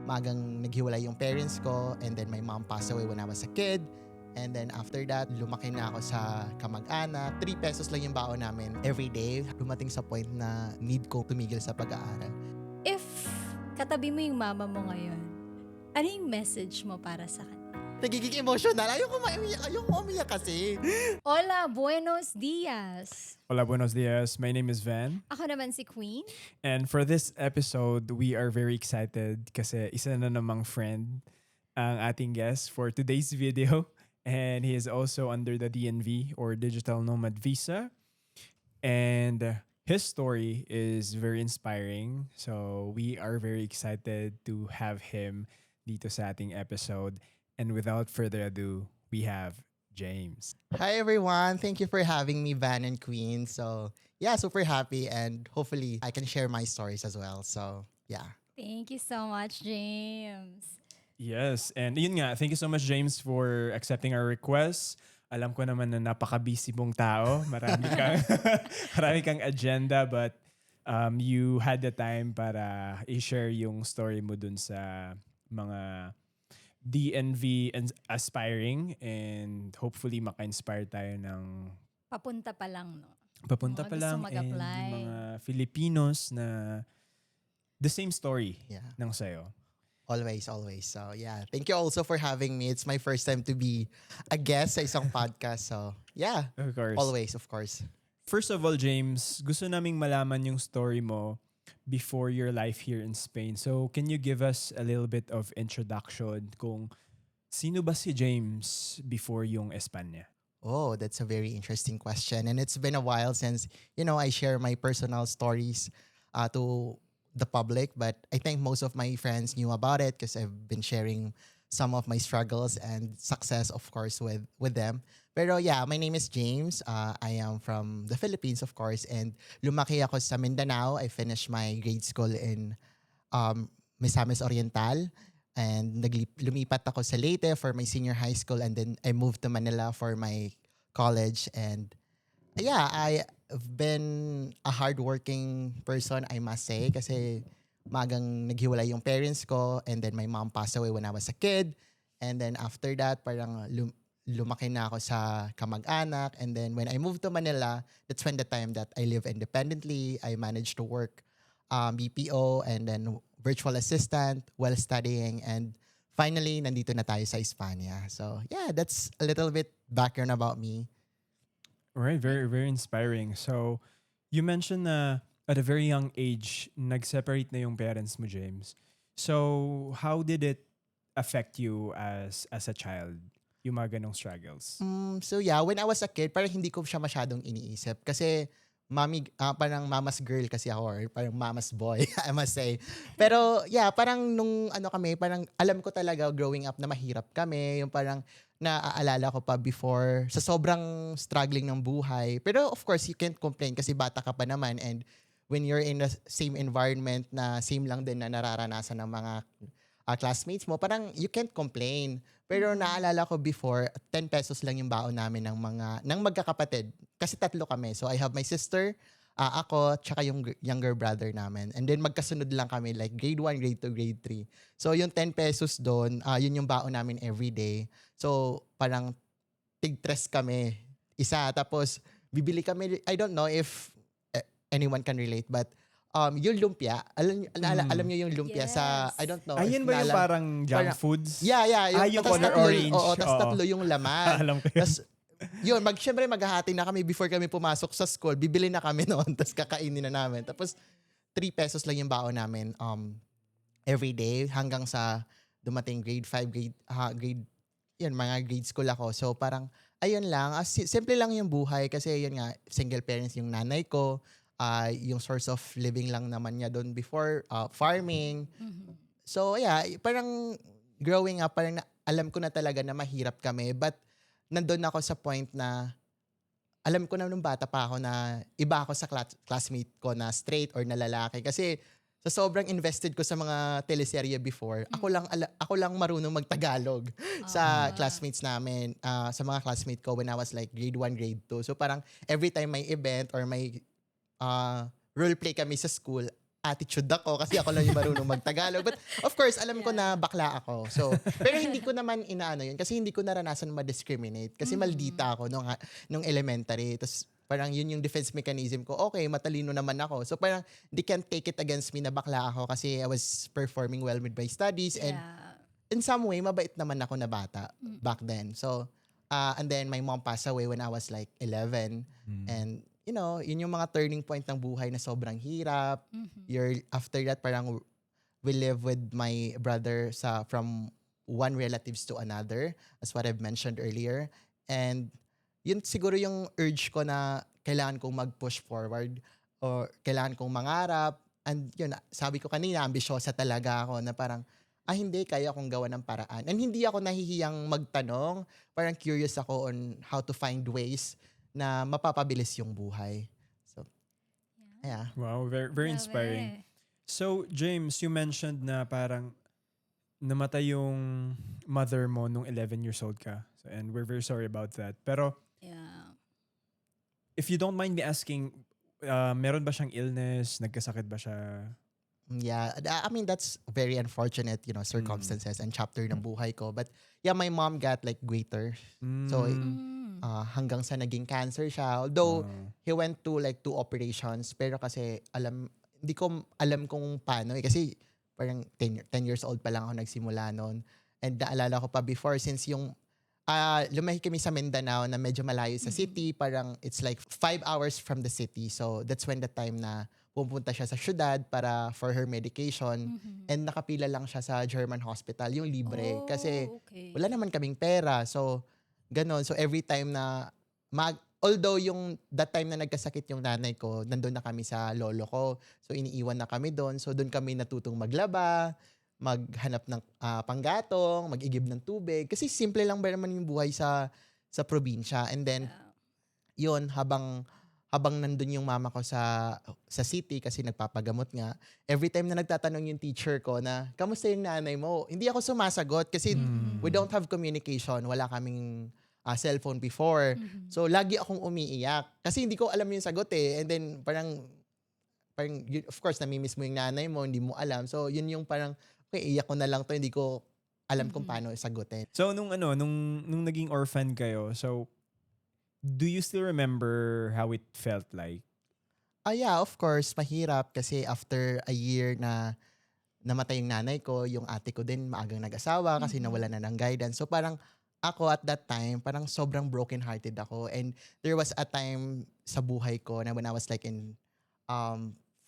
magang naghiwalay yung parents ko, and then my mom passed away when I was a kid. And then after that, lumaki na ako sa kamag-anak. 3 pesos lang yung baon namin every day. Dumating sa point na need ko tumigil sa pag-aaral. If katabi mo yung mama mo ngayon, ano yung message mo para sa kanya? Nagiging emotional. Ayoko umiyak kasi. Hola, buenos dias! Hola, buenos dias. My name is Van. Ako naman si Queen. And for this episode, we are very excited kasi isa na namang friend ang ating guest for today's video. And he is also under the DNV or Digital Nomad Visa. And his story is very inspiring. So we are very excited to have him dito sa ating episode. And without further ado, we have James. Hi everyone. Thank you for having me, Van and Queen. So yeah, super happy, and hopefully I can share my stories as well. So yeah. Thank you so much, James. Yes, and yun nga, thank you so much James for accepting our request. Alam ko naman na napaka-busy mong tao. Marami kang, marami kang agenda, but you had the time para i-share yung story mo dun sa mga DNV aspiring, and hopefully maka-inspire tayo ng Papunta pa lang, no? papunta Oo, pa gusto lang, and mag-apply. yung mga Filipinos na the same story Yeah. ng sayo. Always. So yeah, thank you also for having me. It's my first time to be a guest sa isang podcast. So yeah, Of course. always, of course. First of all, James, gusto naming malaman yung story mo before your life here in Spain. So, can you give us a little bit of introduction kung sino ba si James before yung Espanya? Oh, that's a very interesting question. And it's been a while since, I share my personal stories to the public. But I think most of my friends knew about it because I've been sharing some of my struggles and success, of course, with them. Pero yeah, my name is James. I am from the Philippines, of course. And lumaki ako sa Mindanao. I finished my grade school in Misamis Oriental. And lumipat ako sa Leyte for my senior high school, and then I moved to Manila for my college. And yeah, I've been a hardworking person, I must say, kasi magang naghiwalay yung parents ko, and then my mom passed away when I was a kid. And then after that, parang lumaki na ako sa kamag-anak. And then when I moved to Manila, that's when the time that I live independently. I managed to work BPO and then virtual assistant while studying. And finally, nandito na tayo sa Espanya. So yeah, that's a little bit background about me. Alright, very, very inspiring. So, you mentioned na at a very young age, nag-separate na yung parents mo, James. So, how did it affect you as a child? Yung mga ganong struggles? So yeah, when I was a kid, parang hindi ko siya masyadong iniisip. Kasi parang mama's girl kasi ako, or parang mama's boy, I must say. Pero yeah, parang nung parang alam ko talaga growing up na mahirap kami. Yung parang naaalala ko pa before sa sobrang struggling ng buhay. Pero of course, you can't complain kasi bata ka pa naman, and when you're in the same environment na same lang din na nararanasan ng mga classmates mo, parang you can't complain. Pero naalala ko before, 10 pesos lang yung baon namin ng magkakapatid. Kasi 3 kami. So I have my sister, ako, tsaka yung younger brother namin. And then magkasunod lang kami, like grade 1, grade 2, grade 3. So yung 10 pesos doon, yun yung baon namin every day. So parang tig-tres kami, isa. Tapos bibili kami, I don't know if anyone can relate, but yung lumpia, alam niyo yung lumpia sa, I don't know. Ayun if ba yung naalam- parang junk foods? Yeah. Yung tas color tatlo- orange. Oo, tas Oo. 3 yung laman. Alam ko yun. Tas, yun, syempre maghahati na kami before kami pumasok sa school. Bibili na kami noon, tas kakainin na namin. Tapos, 3 pesos lang yung baon namin every day hanggang sa dumating grade 5, mga grade school ako. So, parang, ayun lang. Simple lang yung buhay kasi yun nga, single parents yung nanay ko. Yung source of living lang naman niya doon before, farming. So yeah, parang growing up, parang alam ko na talaga na mahirap kami. But nandun ako sa point na alam ko na nung bata pa ako na iba ako sa classmate ko na straight or na lalaki. Kasi sa sobrang invested ko sa mga teleserye before, ako lang marunong magtagalog sa classmates namin, sa mga classmate ko when I was like grade 1, grade 2. So parang every time may event or may role play kami sa school, attitude ako kasi ako lang yung marunong magtagalog. But of course, alam ko na bakla ako. So, pero hindi ko naman inaano yun kasi hindi ko naranasan ma-discriminate. Kasi maldita ako nung elementary. Tapos parang yun yung defense mechanism ko. Okay, matalino naman ako. So parang they can't take it against me na bakla ako kasi I was performing well with my studies. And in some way, mabait naman ako na bata back then. So, and then my mom passed away when I was like 11. And, you know, yun yung mga turning point ng buhay na sobrang hirap. After that, parang we live with my brother from one relatives to another, as what I've mentioned earlier. And yun siguro yung urge ko na kailangan kong mag-push forward or kailangan kong mangarap. And yun, sabi ko kanina, ambisyosa talaga ako na parang, hindi, kaya akong gawa ng paraan. And hindi ako nahihiyang magtanong. Parang curious ako on how to find ways na mapapabilis yung buhay. So, yeah. Wow, very, very inspiring. So, James, you mentioned na parang namatay yung mother mo nung 11 years old ka. So, and we're very sorry about that. Pero, if you don't mind me asking, meron ba siyang illness? Nagkasakit ba siya? Yeah, I mean, that's very unfortunate, you know, circumstances and chapter ng buhay ko. But yeah, my mom got like greater. So, hanggang sa naging cancer siya. Although, he went to like 2 operations. Pero kasi, hindi ko alam kung paano eh. Kasi, parang 10 years old pa lang ako nagsimula noon. And naalala ko pa before, since yung lumahi kami sa Mindanao na medyo malayo sa city. Parang it's like 5 hours from the city. So that's when the time na pupunta siya sa syudad for her medication. And nakapila lang siya sa German hospital, yung libre. Kasi wala naman kaming pera. So ganon. So every time na although yung that time na nagkasakit yung nanay ko, nandun na kami sa lolo ko. So iniiwan na kami doon. So doon kami natutong maglaba, maghanap ng panggatong, mag-igib ng tubig. Kasi simple lang ba naman yung buhay sa probinsya. And then, yun, habang nandun yung mama ko sa city kasi nagpapagamot nga, every time na nagtatanong yung teacher ko na, kamusta yung nanay mo? Hindi ako sumasagot kasi we don't have communication. Wala kaming cellphone before. So, lagi akong umiiyak. Kasi hindi ko alam yung sagot eh. And then, parang of course, namimiss mo yung nanay mo, hindi mo alam. So, yun yung parang, okay, iyak ko na lang to, hindi ko alam kung paano sagutin. So, nung naging orphan kayo, so, do you still remember how it felt like? Yeah, of course, mahirap kasi after a year na namatay yung nanay ko, yung ate ko din maagang nag-asawa kasi nawala na ng guidance. So parang ako at that time, parang sobrang broken-hearted ako. And there was a time sa buhay ko na when I was like in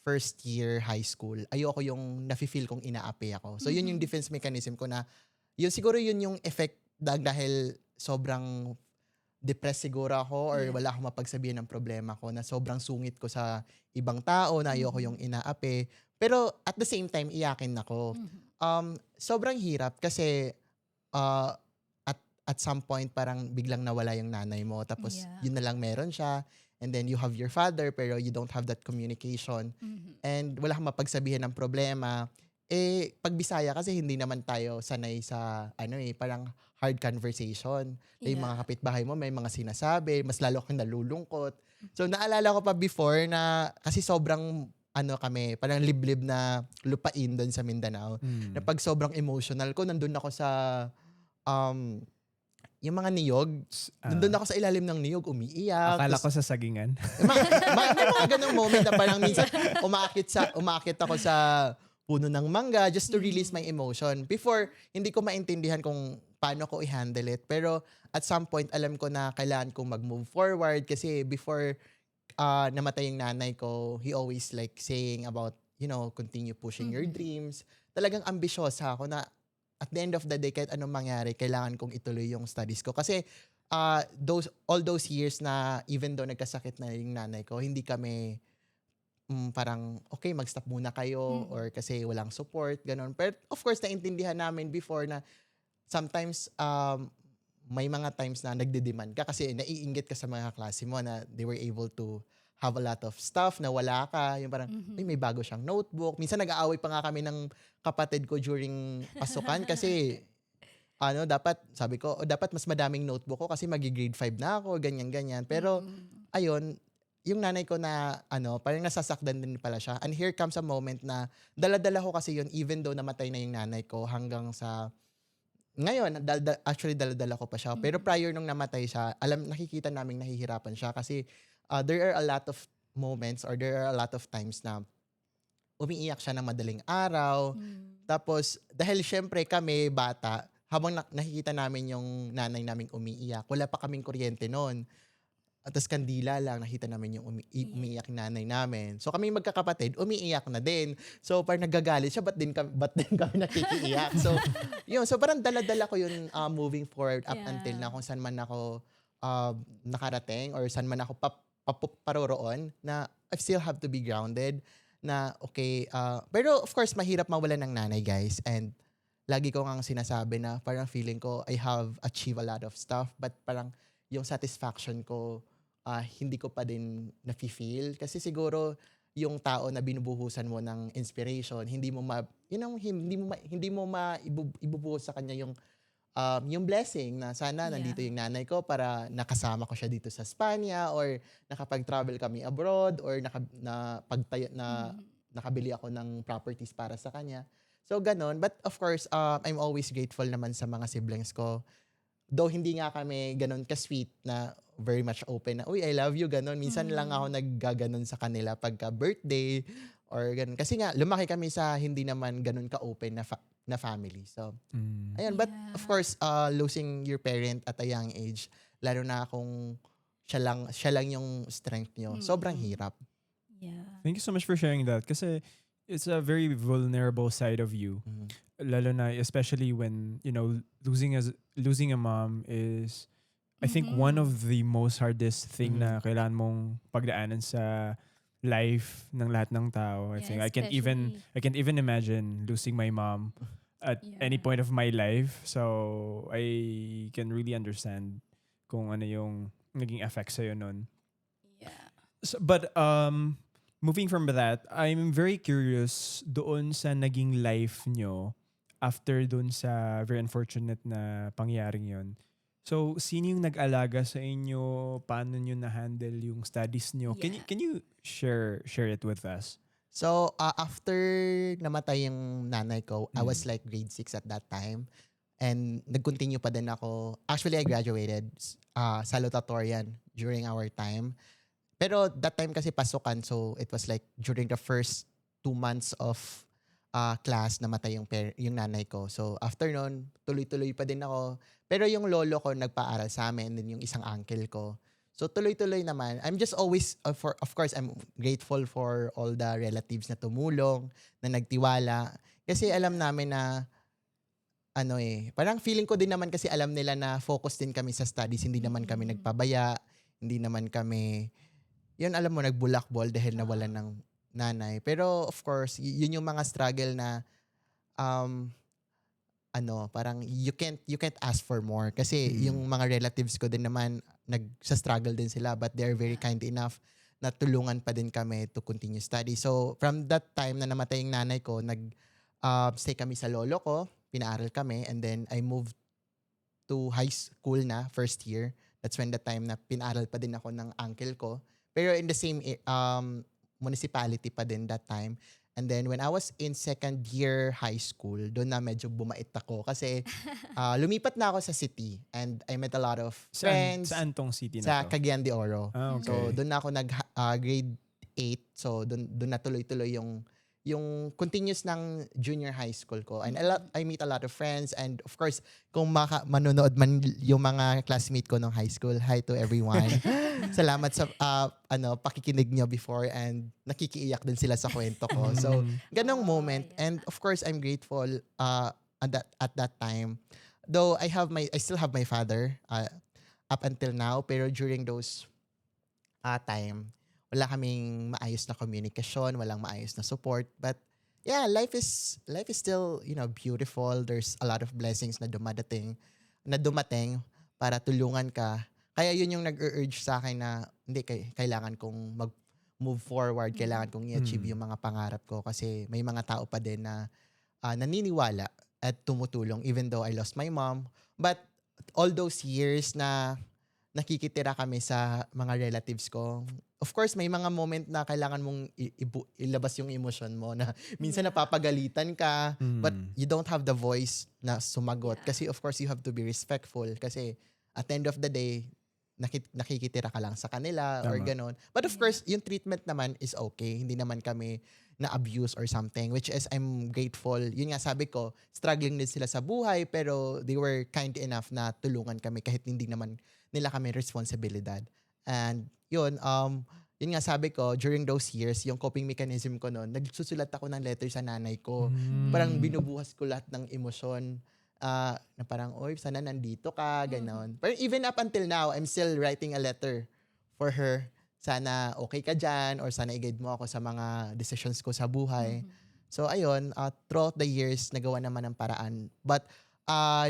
first year high school, ayoko yung nafe-feel kong inaapi ako. So yun yung defense mechanism ko na, yun siguro yun yung effect dahil sobrang depressed siguro ako or wala akong mapagsabihan ng problema ko na sobrang sungit ko sa ibang tao na ayoko yung inaapi. Pero at the same time, iyakin ako. Sobrang hirap kasi at some point parang biglang nawala yung nanay mo tapos yun na lang meron siya. And then you have your father pero you don't have that communication. And wala kang mapagsabihan ng problema. Eh, pag Bisaya kasi hindi naman tayo sanay sa parang hard conversation. Yung mga kapitbahay mo may mga sinasabi, mas lalo kang nalulungkot. So naalala ko pa before na kasi sobrang kami, parang liblib na lupain doon sa Mindanao. Na pag sobrang emotional ko, nandun ako sa yung mga niyog, nandun ako sa ilalim ng niyog, umiiyak. Akala ko sa sagingan. May mga ganong moment na parang minsan umakit ako sa puno ng mangga just to release my emotion. Before, hindi ko maintindihan kung paano ko i-handle it. Pero at some point, alam ko na kailangan kong mag-move forward kasi before namatay yung nanay ko, he always like saying about, continue pushing your dreams. Talagang ambisyosa ako na at the end of the day, kahit anong mangyari, kailangan kong ituloy yung studies ko. Kasi all those years na even though nagkasakit na yung nanay ko, hindi kami parang, okay, mag-stop muna kayo or kasi walang support, ganun. Pero of course, naintindihan namin before na sometimes may mga times na nagde-demand ka kasi naiinggit ka sa mga klase mo na they were able to have a lot of stuff na wala ka. Yung parang, may bago siyang notebook. Minsan nag-aaway pa nga kami ng kapatid ko during pasukan kasi sabi ko, dapat mas madaming notebook ko kasi magi-grade 5 na ako, ganyan-ganyan. Pero, ayun, yung nanay ko na parang nasasaktan din pala siya. And here comes a moment na dala-dala ko kasi yun even though namatay na yung nanay ko hanggang sa ngayon, actually dala-dala ko pa siya. Pero prior nung namatay siya, nakikita naming nahihirapan siya kasi there are a lot of moments or there are a lot of times na umiiyak siya ng madaling araw. Tapos, dahil syempre kami, bata, habang nakikita namin yung nanay naming umiiyak, wala pa kaming kuryente noon. At tapos kandila lang, nakita namin yung umiiyak yung nanay namin. So kami magkakapatid, umiiyak na din. So parang nagagalit siya, ba't din kami nakikiiyak? So, yun. So parang dala-dala ko yun moving forward up until na kung saan man ako nakarating or saan man ako paroroon na I still have to be grounded na okay. Pero of course, mahirap mawalan ng nanay, guys. And lagi ko ngang sinasabi na parang feeling ko I have achieved a lot of stuff but parang yung satisfaction ko hindi ko pa din nafi-feel. Kasi siguro yung tao na binubuhusan mo ng inspiration, hindi mo ibubuhos sa kanya yung blessing na sana nandito yung nanay ko para nakasama ko siya dito sa Spanya or nakapag-travel kami abroad or nakabili ako ng properties para sa kanya. So ganon. But of course, I'm always grateful naman sa mga siblings ko. Though hindi nga kami ganon ka-sweet na very much open na, uy, I love you, ganon. Minsan lang ako naggaganon sa kanila pagka birthday or ganon. Kasi nga, lumaki kami sa hindi naman ganon ka-open na family. So, ayun. But of course, losing your parent at a young age, lalo na kung siya lang yung strength nyo, sobrang hirap. Yeah. Thank you so much for sharing that kasi it's a very vulnerable side of you. Lalo na especially when, losing a mom is I think one of the most hardest thing na kailangan mong pagdaanan sa life ng lahat ng tao. I think I can't even imagine losing my mom at any point of my life. So I can really understand kung ano yung naging effect sa'yo nun. Yeah. So, but moving from that, I'm very curious doon sa naging life nyo after doon sa very unfortunate na pangyaring yon. So, sino yung nag-alaga sa inyo? Paano nyo na-handle yung studies nyo? Yeah. Can you share it with us? So, after namatay yung nanay ko, I was like grade 6 at that time. And nag-continue pa din ako. Actually, I graduated salutatorian during our time. Pero that time kasi pasukan, so it was like during the first 2 months of class namatay yung nanay ko. So after nun, tuloy-tuloy pa din ako. Pero yung lolo ko nagpaaral sa amin, then yung isang uncle ko. So tuloy-tuloy naman. I'm just always, of course, I'm grateful for all the relatives na tumulong, na nagtiwala. Kasi alam namin na, parang feeling ko din naman kasi alam nila na focus din kami sa studies. Hindi naman kami nagpabaya. Hindi naman kami, yun alam mo, nagbulakbol dahil nawalan ng nanay. Pero of course, yun yung mga struggle na parang you can't ask for more kasi yung mga relatives ko din naman nagsa-struggle din sila but they're very kind enough na tulungan pa din kami to continue study. So from that time na namatay yung nanay ko, stay kami sa lolo ko, pinaaral kami, and then I moved to high school na first year. That's when the time na pinaaral pa din ako ng uncle ko. Pero in the same municipality pa din that time. And then when I was in second year high school, doon na medyo bumait ako kasi lumipat na ako sa city and I met a lot of friends. Saan tong city na Sa to? Cagayan de Oro. Okay. So doon na ako grade 8. So doon na tuloy-tuloy yung continuous ng junior high school ko. And I meet a lot of friends. And of course, kung manonood man yung mga classmate ko nung high school, hi to everyone. Salamat sa pakikinig nyo before and nakikiiyak din sila sa kwento ko. So, ganong moment. And of course, I'm grateful at that time. Though I still have my father up until now. Pero during those time, wala kaming maayos na komunikasyon, walang maayos na support. But yeah, life is still, beautiful. There's a lot of blessings na dumating para tulungan ka. Kaya yun yung nag-urge sa akin na hindi, kailangan kong mag-move forward, kailangan kong i-achieve yung mga pangarap ko kasi may mga tao pa din na naniniwala at tumutulong even though I lost my mom. But all those years na nakikitira kami sa mga relatives ko. Of course, may mga moment na kailangan mong ilabas yung emosyon mo na minsan Yeah. napapagalitan ka, but Mm. you don't have the voice na sumagot. Yeah. Kasi of course, you have to be respectful. Kasi at the end of the day, nakikitira ka lang sa kanila or Tama. ganon. But of course, yung treatment naman is okay. Hindi naman kami na-abuse or something, which is I'm grateful. Yun nga sabi ko, struggling din sila sa buhay, pero they were kind enough na tulungan kami kahit hindi naman nila kami responsibilidad. And yun nga sabi ko, during those years, yung coping mechanism ko noon, nagsusulat ako ng letter sa nanay ko. Parang Mm. binubuhas ko lahat ng emosyon. Na parang, oy, sana nandito ka, ganon. Pero even up until now, I'm still writing a letter for her. Sana okay ka dyan or sana i-guide mo ako sa mga decisions ko sa buhay. So ayun, throughout the years, nagawa naman ng paraan. But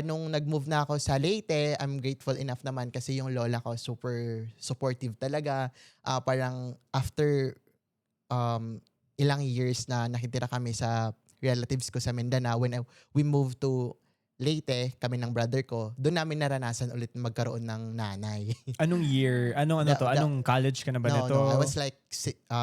nung nag-move na ako sa Leyte, I'm grateful enough naman kasi yung lola ko super supportive talaga. Parang after ilang years na nakitira kami sa relatives ko sa Mindanao, when we moved to Leyte, kami ng brother ko, doon namin naranasan ulit magkaroon ng nanay. Anong year? Anong The- the- Anong college ka na ba nito? No, I was like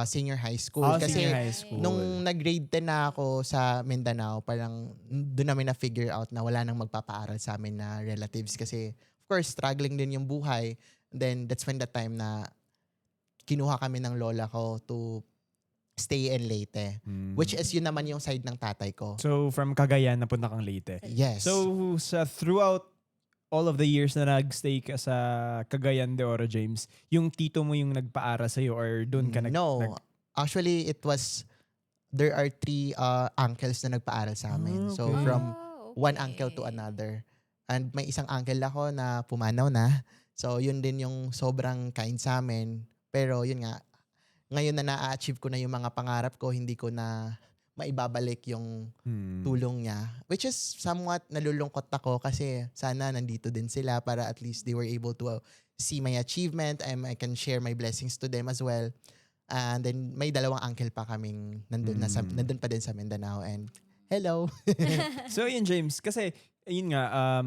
senior high school. Oh, Kasi senior high school. nung nag-grade 10 na ako sa Mindanao, parang doon namin na-figure out na wala nang magpapaaral sa amin na relatives. Kasi, of course, struggling din yung buhay. Then, that's when the time na kinuha kami ng lola ko to stay in Leyte. Mm. Which is yun naman yung side ng tatay ko. So, from Cagayan, napunta kang Leyte. Yes. So, throughout all of the years na nag-stay ka sa Cagayan de Oro, James, yung tito mo yung nagpaaral sa'yo or doon ka No. Actually, there are 3 uncles na nagpaaral sa amin. So, Okay. from one uncle to another. And may isang uncle ako na pumanaw na. So, yun din yung sobrang kind sa amin. Pero, yun nga, ngayon na na-achieve ko na yung mga pangarap ko, hindi ko na maibabalik yung tulong niya. Which is somewhat nalulungkot ako kasi sana nandito din sila para at least they were able to see my achievement and I can share my blessings to them as well. And then may 2 uncle pa kaming nandun pa din sa Mindanao. And hello. So, yun, James, kasi, yun nga,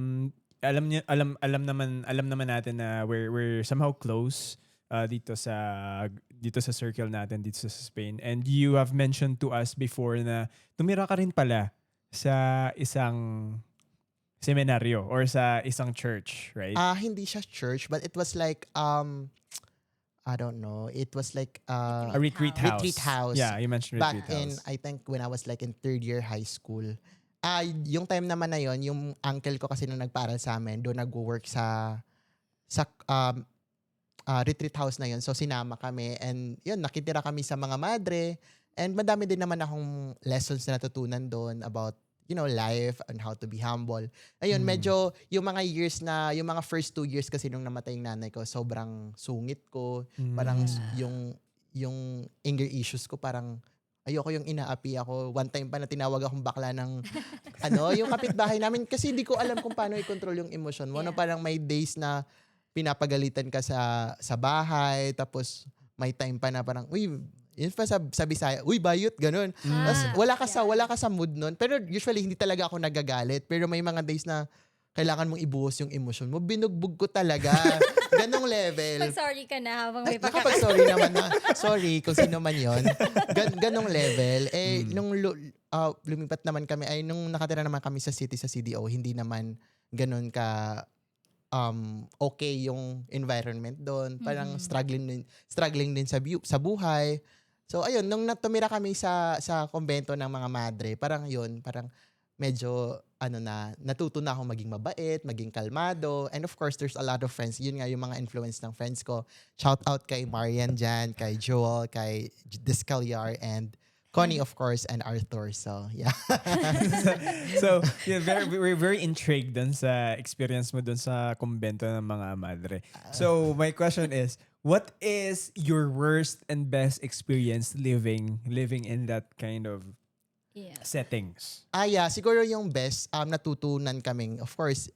alam naman natin na we're somehow close dito sa circle natin dito sa Spain, and you have mentioned to us before na tumira ka rin pala sa isang seminaryo or sa isang church, right? Hindi siya church, but it was like I don't know. It was like A retreat house. Retreat house. Yeah, you mentioned back retreat in, house. I think when I was like in 3rd year high school. Yung time naman na yon, yung uncle ko kasi nung nagpaaral sa amin, doon nag-work sa retreat house na yun. So sinama kami and yun, nakitira kami sa mga madre and madami din naman akong lessons na natutunan doon about, life and how to be humble. Ayun, medyo yung mga years na, yung mga first 2 years kasi nung namatay yung nanay ko, sobrang sungit ko. Parang yung anger issues ko parang ayoko yung inaapi ako. One time pa na tinawag akong bakla ng yung kapitbahay namin kasi hindi ko alam kung paano i-control yung emosyon mo. No, parang may days na pinapagalitan ka sa bahay, tapos may time pa na parang, uy, yun pa sa Bisaya, uy, bayot, ganun. Tapos wala ka sa mood nun. Pero usually, hindi talaga ako nagagalit. Pero may mga days na kailangan mong ibuhos yung emosyon mo. Binugbog ko talaga. Ganong level. Pag-sorry ka na habang may Nakapag-sorry naman na. Sorry kung sino man yon. Ganong level. Nung lumipat naman kami, nung nakatira naman kami sa CDO, hindi naman ganun ka okay yung environment doon. Parang struggling din sa buhay. So ayun, nung tumira kami sa kumbento ng mga madre, parang medyo natuto na akong maging mabait, maging kalmado. And of course, there's a lot of friends. Yun nga yung mga influence ng friends ko. Shout out kay Marian dyan, kay Joel, kay Descaliar, and Connie, of course, and Arthur. So, yeah. So, we're very intrigued dun sa experience mo dun sa kumbento ng mga madre. So, my question is, what is your worst and best experience living in that kind of settings? Yeah, siguro yung best, natutunan kaming, of course,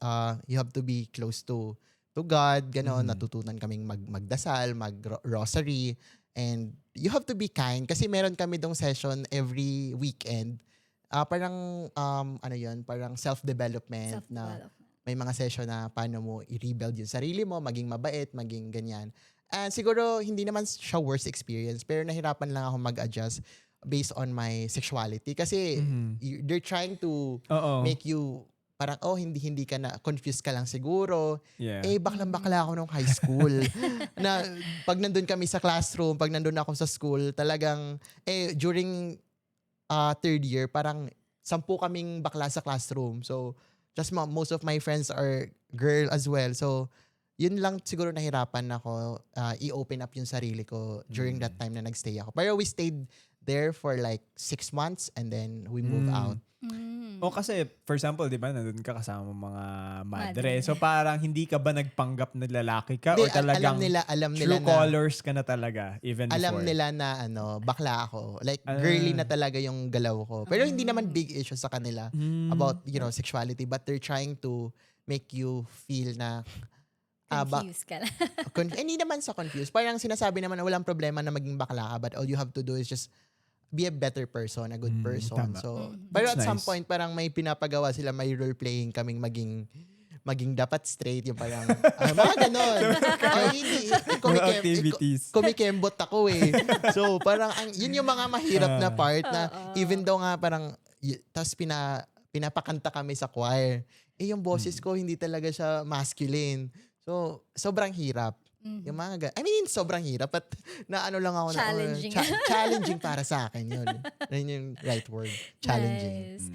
you have to be close to God, gano'n, natutunan kaming magdasal, mag-rosary, and you have to be kind kasi meron kami dong session every weekend. Parang, parang self-development na may mga session na paano mo i-rebuild yung sarili mo, maging mabait, maging ganyan. And siguro hindi naman siya worst experience, pero nahirapan lang ako mag-adjust based on my sexuality kasi Mhm. they're trying to Oo. make you parang hindi ka na confused ka lang siguro. Yeah. Baklang-bakla ako nung high school. Na pag nandun kami sa classroom, pag nandun ako sa school, talagang during third year, parang 10 kaming bakla sa classroom. So just most of my friends are girl as well. So yun lang siguro nahirapan ako i-open up yung sarili ko during that time na nagstay ako. Pero we stayed there for like 6 months and then we moved out. O kasi, for example, di ba, nandun ka kasama mga madre. Madre. So parang hindi ka ba nagpanggap na lalaki ka Di, or talagang alam nila true na colors ka na talaga even alam before? nila na bakla ako. Like girly na talaga yung galaw ko. Pero hindi naman big issue sa kanila about, sexuality, but they're trying to make you feel na Confused ka lang. hindi naman sa confused. Parang sinasabi naman na walang problema na maging bakla ka, but all you have to do is just be a better person, a good person. tama. So, pero That's at some nice. point parang may pinapagawa sila, may role playing kaming maging dapat straight, yung parang mga ganon. Hindi Mga activities. kumikembot ako eh. So parang yun yung mga mahirap na part na even though nga parang tas pinapakanta kami sa choir. Yung boses ko hindi talaga siya masculine. So sobrang hirap. Yung mga sobrang hirap at naano lang ako Challenging. na challenging para sa akin yun. Yun yung right word. Challenging. Nice.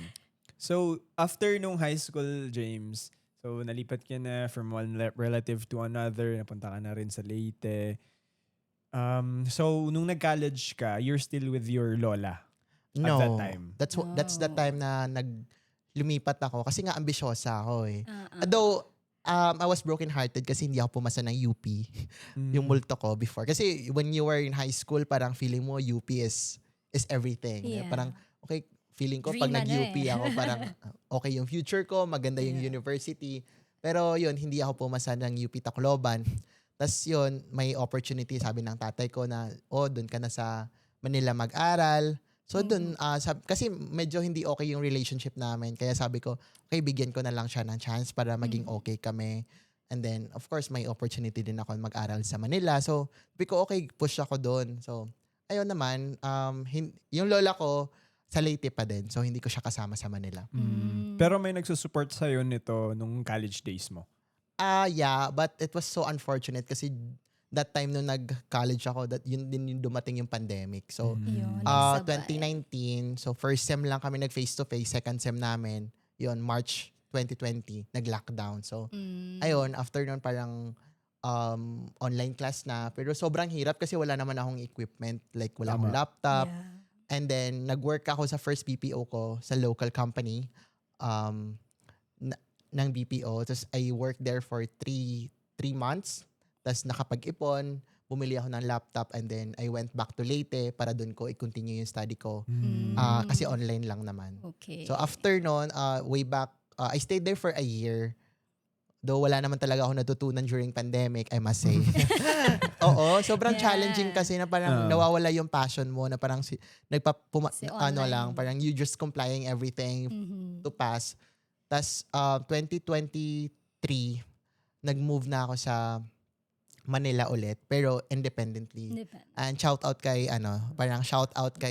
So, after nung high school, James, so nalipat ka na from one relative to another, napunta ka na rin sa Leyte. So, nung nag-college ka, you're still with your lola at that time? That's the time na lumipat ako kasi nga ambisyosa ako eh. Though I was broken-hearted kasi hindi ako pumasa ng UP. Yung multo ko before. Kasi when you were in high school, parang feeling mo UP is everything. Yeah. Parang, okay, feeling ko Dream pag nag-UP eh. ako, parang okay yung future ko, maganda yung Yeah. university. Pero yun, hindi ako pumasa ng UP Tacloban. Tapos yun, may opportunity, sabi ng tatay ko na, doon ka na sa Manila mag-aral. So doon, kasi medyo hindi okay yung relationship namin. Kaya sabi ko, okay, bigyan ko na lang siya ng chance para maging okay kami. And then, of course, may opportunity din ako mag-aral sa Manila. So, sabi ko, okay, push ako doon. So, ayun naman, yung lola ko, sa Leyte pa din. So, hindi ko siya kasama sa Manila. Pero may nagsusupport sa'yo nito nung college days mo? Yeah, but it was so unfortunate kasi that time nung nag-college ako, that yun din yung dumating yung pandemic. So, Yun, nagsabay. 2019, so first sem lang kami nag-face-to-face, second sem namin, yun, March 2020, nag-lockdown. So, ayun, after nun parang online class na. Pero sobrang hirap kasi wala naman akong equipment. Like, wala akong laptop. Yeah. And then, nag-work ako sa first BPO ko sa local company ng BPO. Tapos, I worked there for 3 months. Tapos, nakapag-ipon, bumili ako ng laptop, and then, I went back to Leyte para doon ko i-continue yung study ko. Kasi online lang naman. Okay. So, after nun, way back, I stayed there for a year. Though wala naman talaga ako natutunan during pandemic, I must say. Oo, sobrang Yeah. challenging kasi na parang nawawala yung passion mo na parang Kasi lang, online. parang you just complying everything to pass. Tas 2023, nag-move na ako sa Manila ulit, pero independently. And shout out kay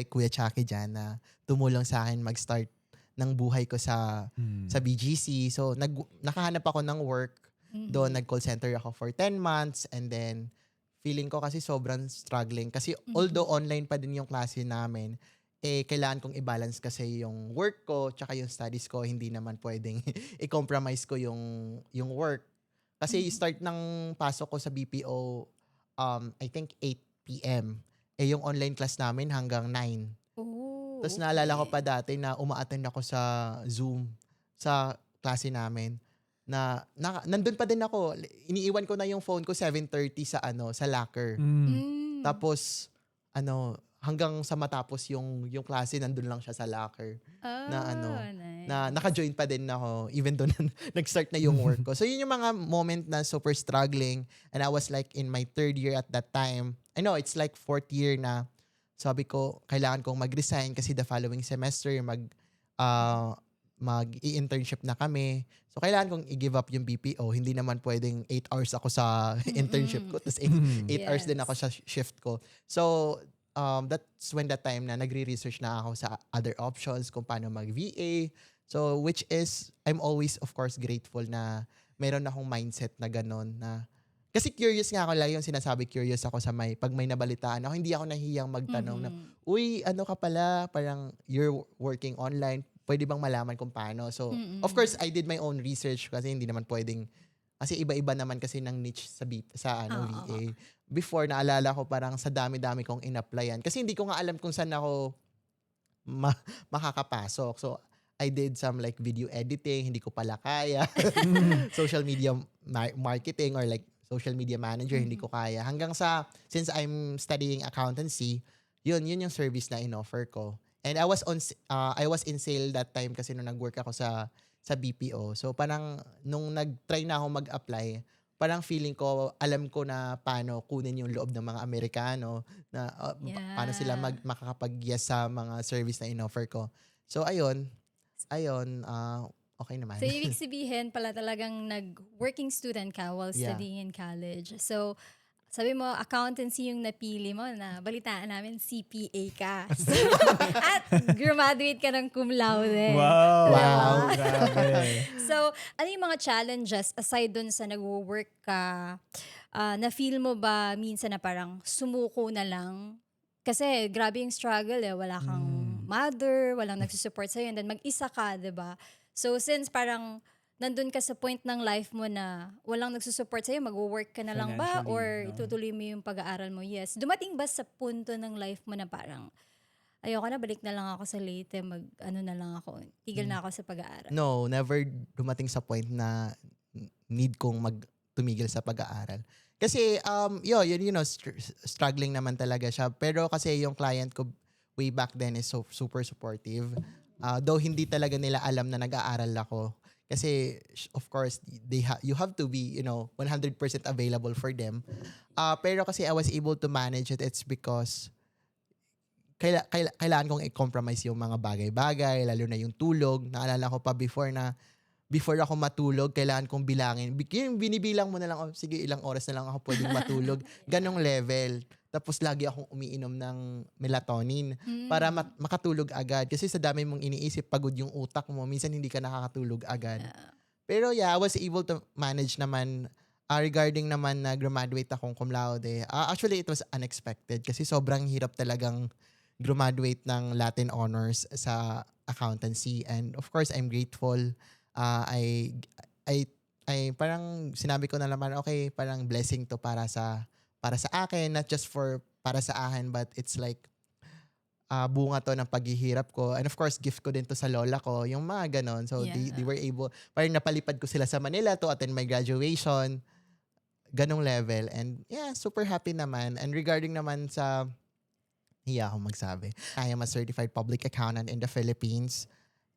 Kuya Chucky dyan na tumulong sa akin mag-start ng buhay ko sa BGC. So, nakahanap ako ng work. Doon, nag-call center ako for 10 months. And then, feeling ko kasi sobrang struggling. Kasi although online pa din yung klase namin, kailangan kong i-balance kasi yung work ko tsaka yung studies ko. Hindi naman pwedeng i-compromise ko yung work. Kasi start ng pasok ko sa BPO, I think 8 p.m. Yung online class namin hanggang 9. Tapos naalala ko pa dati na uma-attend ako sa Zoom sa klase namin na nandun pa din ako. Iniiwan ko na yung phone ko 7:30 sa locker. Tapos hanggang sa matapos yung klase nandun lang siya sa locker. Nice. Na naka-join pa din ako even though nag-start na yung work ko. So yun yung mga moment na super struggling, and I was like in my 3rd year at that time. I know it's like 4th year na. Sabi ko, kailangan kong mag-resign kasi the following semester mag-i-internship na kami. So, kailangan kong i-give up yung BPO. Hindi naman pwedeng 8 hours ako sa internship ko, tapos 8 hours din ako Yes. sa shift ko. So, that's when that time na nagre-research na ako sa other options kung paano mag-VA. So, which is, I'm always, of course, grateful na meron akong mindset na gano'n na kasi curious nga ako, lagi yung sinasabi, curious ako sa pag may nabalitaan ako, hindi ako nahiyang magtanong na, Mhm. uy, ano ka pala, parang you're working online, pwede bang malaman kung paano? So, of course, Mm. I did my own research kasi hindi naman pwedeng, kasi iba-iba naman kasi ng niche sa Oo. VA. Before, naalala ko parang sa dami-dami kong in-applyan. Kasi hindi ko nga alam kung saan ako ma- makakapasok. So, I did some like video editing, hindi ko pala kaya. Social media marketing or like social media manager, hindi ko Mhm. kaya. Hanggang sa, since I'm studying accountancy, yun yung service na in-offer ko. And I was in sale that time kasi nung nag-work ako sa BPO. So parang nung nag-try na ako mag-apply, parang feeling ko, alam ko na paano kunin yung loob ng mga Amerikano, na paano sila Yeah. makakapag-yes sa mga service na in-offer ko. So ayun, okay naman. So, ibig sabihin pala talagang nag-working student ka while Yeah. studying in college. So, sabi mo, accountancy yung napili mo na balitaan namin, CPA ka. So, at graduate ka ng cum laude. Wow. Wow. Grabe. So, ano yung mga challenges aside dun sa nag-work ka? Na-feel mo ba minsan na parang sumuko na lang? Kasi grabe yung struggle eh. Wala kang mother, walang nagsusupport sa'yo, and then mag-isa ka, 'di ba? So, since parang nandun ka sa point ng life mo na walang nagsusupport sa'yo, mag-work ka na lang ba? Financially, Or no? itutuloy mo yung pag-aaral mo? Yes. Dumating ba sa punto ng life mo na parang, ayoko na, balik na lang ako sa Leyte, ano na lang ako, tigil Mm. na ako sa pag-aaral. No, never dumating sa point na need kong tumigil sa pag-aaral. Kasi struggling naman talaga siya. Pero kasi yung client ko way back then is so super supportive. Though hindi talaga nila alam na nag-aaral ako. Kasi of course, you have to be, 100% available for them. Pero kasi I was able to manage it. It's because kailangan kong i-compromise yung mga bagay-bagay, lalo na yung tulog. Naalala ko pa before ako matulog, kailangan kong bilangin. Yung binibilang mo na lang, sige, ilang oras na lang ako pwedeng matulog. Ganong level. Tapos lagi akong umiinom ng melatonin para Mm. makatulog agad. Kasi sa dami mong iniisip, pagod yung utak mo, minsan hindi ka nakakatulog agad. Yeah. Pero yeah, I was able to manage naman regarding naman na graduate akong cum laude. Actually, it was unexpected kasi sobrang hirap talagang graduate ng Latin honors sa accountancy. And of course, I'm grateful. I, I, I parang sinabi ko na naman, okay, parang blessing to para sa akin, not just para sa akin, but it's like bunga to ng paghihirap ko. And of course, gift ko din to sa lola ko, yung mga ganon. So they Yeah. were able, parang napalipad ko sila sa Manila to attend my graduation, ganong level. And yeah, super happy naman. And regarding naman sa, hiya akong magsabi, I am a certified public accountant in the Philippines.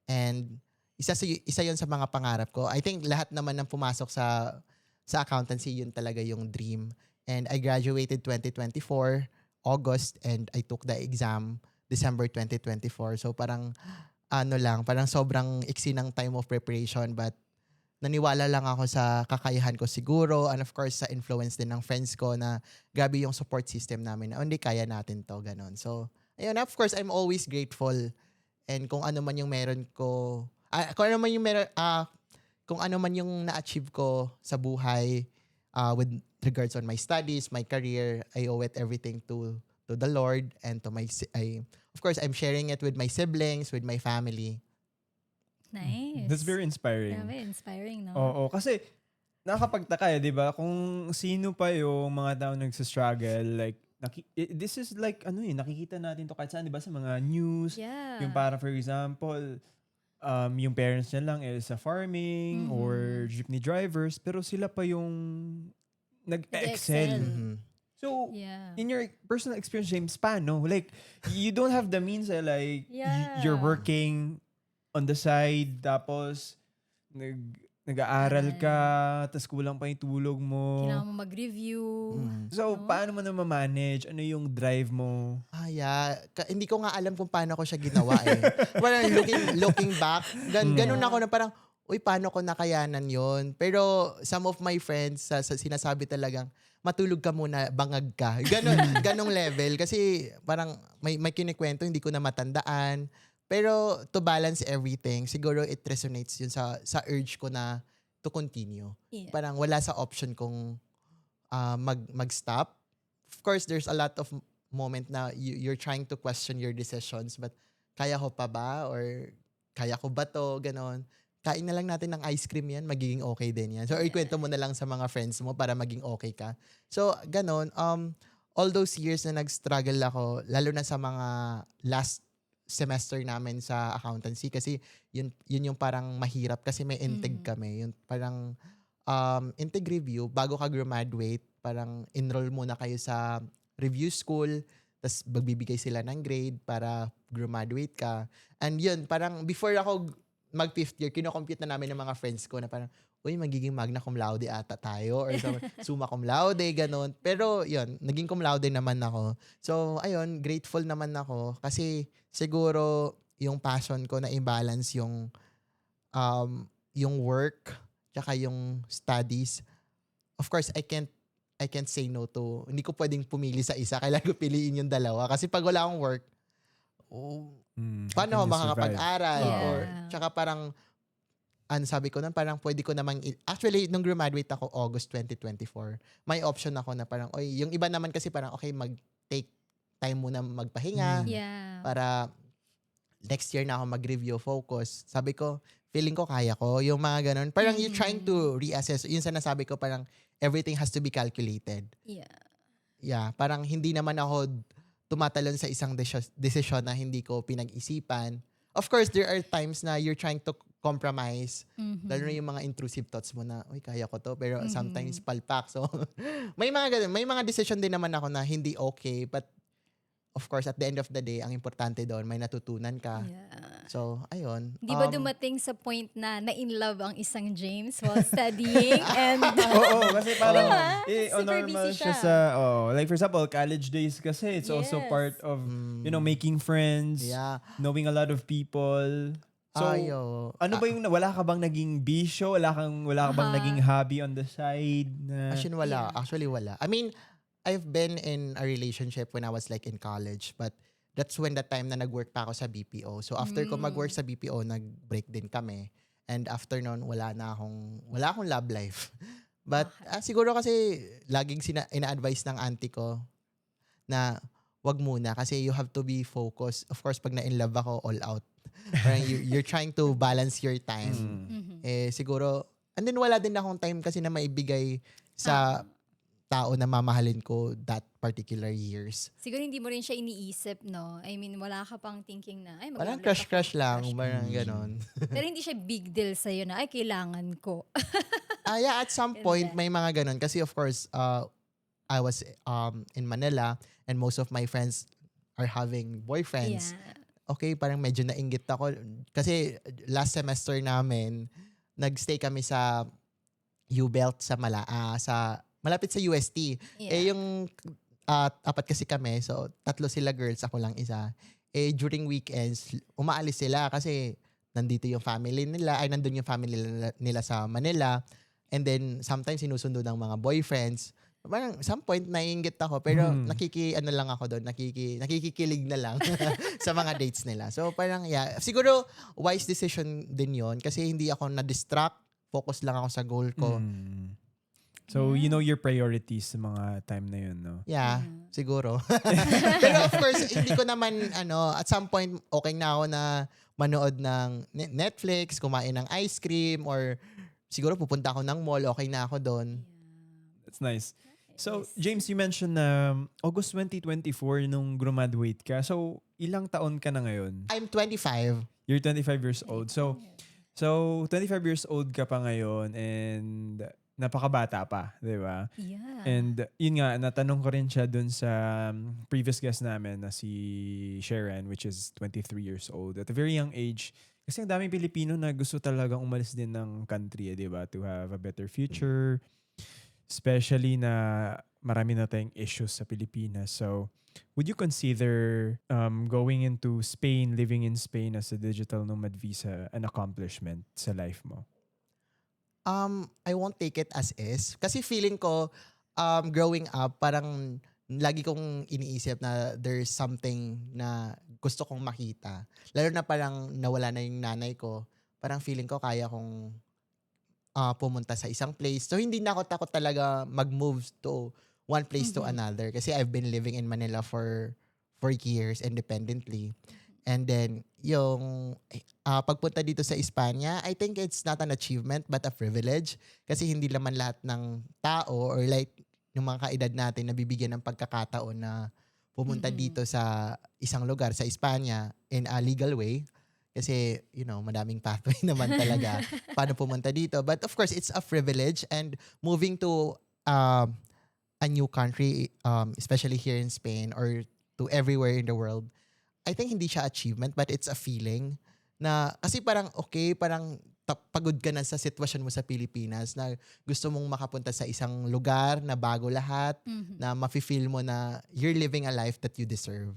And isa yun sa mga pangarap ko. I think lahat naman ng pumasok sa accountancy, yun talaga yung dream. And I graduated 2024, August, and I took the exam December 2024. So parang parang sobrang iksi ng time of preparation, but naniwala lang ako sa kakayahan ko siguro, and of course sa influence din ng friends ko na grabe yung support system namin na hindi, kaya natin to, ganon. So ayun, of course I'm always grateful, and kung ano man yung meron ko, kung ano man yung na-achieve ko sa buhay, with regards on my studies, my career, I owe it everything to the Lord, and to of course I'm sharing it with my siblings, with my family. Nice. That's very inspiring. Grabe, inspiring, no? Oo, kasi nakakapagtaka 'di ba? Kung sino pa yung mga tao nagsa-struggle, like this is like nakikita natin to kahit saan 'di ba, sa mga news. Yeah. Yung para for example, yung parents niya lang is sa farming or jeepney drivers, pero sila pa yung Nag-excel. nag-excel. Mhm. So, Yeah. in your personal experience, James, paano? Like, you don't have the means, like, Yeah. you're working on the side, tapos, nag-aaral ka, Yan. tas kulang pa yung tulog mo. Kailangan mo mag-review. So, no? paano mo na ma-manage? Ano yung drive mo? Yeah. Hindi ko nga alam kung paano ko siya ginawa eh. Parang looking back, ganun ako na parang, uy, paano ko nakayanan yon. Pero some of my friends, sinasabi talagang, matulog ka muna, bangag ka. Ganong level. Kasi parang may kinikwento, hindi ko na matandaan. Pero to balance everything, siguro it resonates yun sa urge ko na to continue. Yeah. Parang wala sa option kung mag-stop. Of course, there's a lot of moment na you're trying to question your decisions, but kaya ko pa ba? Or kaya ko ba to? Ganon. Kain na lang natin ng ice cream yan, magiging okay din yan. So, ikwento mo na lang sa mga friends mo para maging okay ka. So, ganon. All those years na nag-struggle ako, lalo na sa mga last semester namin sa accountancy, kasi yun yung parang mahirap kasi may intake kami. Yung parang intake review, bago ka graduate, parang enroll muna kayo sa review school, tapos magbibigay sila ng grade para graduate ka. And yun, parang before ako mag 5th year, kinocompute na namin ng mga friends ko na parang, uy, magiging magna cum laude ata tayo or summa cum laude, ganun. Pero yun, naging cum laude naman ako. So, ayun, grateful naman ako kasi siguro yung passion ko na i-balance yung work tsaka yung studies. Of course, I can't say no to, hindi ko pwedeng pumili sa isa, kailangan ko piliin yung dalawa. Kasi pag wala akong work, paano ako How can you survive? makakapag-aral? Yeah. Or, tsaka parang, sabi ko nun, parang pwede ko namang, actually, nung graduate ako, August 2024, may option ako na parang, oy, yung iba naman kasi parang, okay, mag-take time muna magpahinga, Yeah. para next year na ako mag-review, focus. Sabi ko, feeling ko kaya ko. Yung mga ganun. Parang you're trying to reassess. Yung sinasabi ko, parang everything has to be calculated. Yeah. Yeah, parang hindi naman ako tumatalon sa isang desisyon na hindi ko pinag-isipan. Of course, there are times na you're trying to compromise. Lalo na yung mga intrusive thoughts mo na, uy, kaya ko to. Pero sometimes palpak. So, may mga ganun. May mga decision din naman ako na hindi okay. But, of course, at the end of the day, ang importante doon, may natutunan ka. Yeah. So, ayun. Di ba dumating sa point na na-in love ang isang James while studying? And Oo, kasi parang Super normal busy siya siya. sa, like for example, college days kasi it's also Yes. part of, making friends, Yeah. knowing a lot of people. So, ano ba yung, wala ka bang naging bisyo? Wala ka bang naging hobby on the side? Na, Wala. Yeah. Actually, wala. I mean, I've been in a relationship when I was like in college, but that's when the time na nag-work pa ako sa BPO. So after ko mag-work sa BPO, nag-break din kami. And after nun, wala akong love life. But siguro kasi laging ina-advise ng auntie ko na wag muna kasi you have to be focused. Of course, pag na-in love ako, all out. Parang you're trying to balance your time. Siguro, and then wala din akong time kasi na maibigay sa tao na mamahalin ko that particular years. siguro hindi mo rin siya iniisip, no? I mean, wala ka pang thinking na, ay, Parang mag-ulit crush ako. lang, parang ganon. Pero hindi siya big deal sa'yo na, ay, kailangan ko. Yeah, at some And point, then- may mga ganon. Kasi of course, I was in Manila and most of my friends are having boyfriends. Yeah. Okay, parang medyo nainggit ako. Kasi last semester namin, nagstay kami sa U-Belt sa malapit sa UST. Yeah. Yung apat kasi kami, so 3 sila girls, ako lang isa. During weekends, umaalis sila kasi nandito yung family nila, nandun yung family nila sa Manila. And then, sometimes sinusundo ng mga boyfriends. Parang, some point, naiinggit ako. Pero, lang ako doon. Nakikikilig na lang sa mga dates nila. So, parang, yeah. Siguro, wise decision din yon kasi hindi ako na-distract. Focus lang ako sa goal ko. So, you know your priorities sa mga time na yun, no? Yeah, siguro. Pero of course, hindi ko naman, at some point, okay na ako na manood ng Netflix, kumain ng ice cream, or siguro pupunta ako ng mall, okay na ako doon. That's nice. So, James, you mentioned na August 2024 nung graduate ka. So, ilang taon ka na ngayon? I'm 25. You're 25 years old. So 25 years old ka pa ngayon and napakabata pa, di ba? Yeah. And yun nga, natanong ko rin siya dun sa previous guest namin na si Sharon, which is 23 years old. At a very young age, Kasi ang daming Pilipino na gusto talagang umalis din ng country, di ba? To have a better future. Especially na marami na tayong issues sa Pilipinas. So, would you consider going into Spain, living in Spain as a digital nomad visa an accomplishment sa life mo? I won't take it as is. Kasi feeling ko, growing up, parang lagi kong iniisip na there's something na gusto kong makita. Lalo na parang nawala na yung nanay ko. Parang feeling ko kaya kong pumunta sa isang place. So, hindi na ako takot talaga mag-move to one place to Mhm. another. Kasi I've been living in Manila for years independently. And then, yung pagpunta dito sa Espanya, I think it's not an achievement but a privilege. Kasi hindi naman lahat ng tao or like yung mga kaedad natin na bibigyan ng pagkakataon na pumunta Mhm. dito sa isang lugar sa Espanya in a legal way. Kasi, madaming pathway naman talaga paano pumunta dito. But of course, it's a privilege and moving to a new country, especially here in Spain or to everywhere in the world, I think hindi siya achievement but it's a feeling na kasi parang okay, parang pagod ka na sa sitwasyon mo sa Pilipinas na gusto mong makapunta sa isang lugar na bago lahat, Mhm. na mafe-feel mo na you're living a life that you deserve.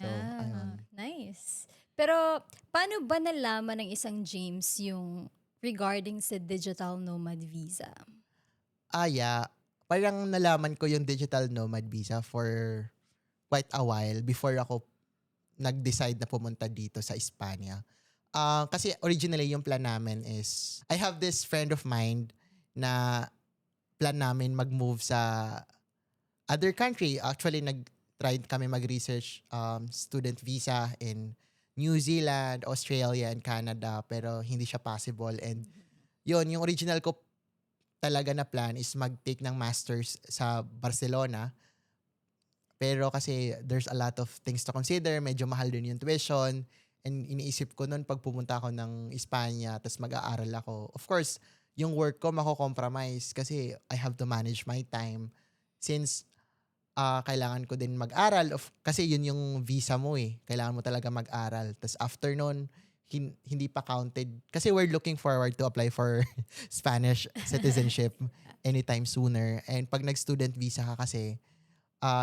So, Yeah, ayun. nice. Pero paano ba nalaman ng isang James yung regarding sa digital nomad visa? Yeah. Parang nalaman ko yung digital nomad visa for quite a while before ako nag-decide na pumunta dito sa Espanya. Kasi originally yung plan namin is, I have this friend of mine na plan namin mag-move sa other country. Actually, nag-try kami mag-research student visa in New Zealand, Australia, and Canada. Pero hindi siya possible. And yun, yung original ko talaga na plan is mag-take ng masters sa Barcelona. Pero kasi there's a lot of things to consider. Medyo mahal din yung tuition. And iniisip ko noon pag pumunta ako ng Espanya tapos mag-aaral ako. Of course, yung work ko mako-compromise kasi I have to manage my time. Since kailangan ko din mag-aral. Kasi yun yung visa mo eh. Kailangan mo talaga mag-aral. Tapos after nun, hindi pa counted. Kasi we're looking forward to apply for Spanish citizenship anytime sooner. And pag nag-student visa ka kasi,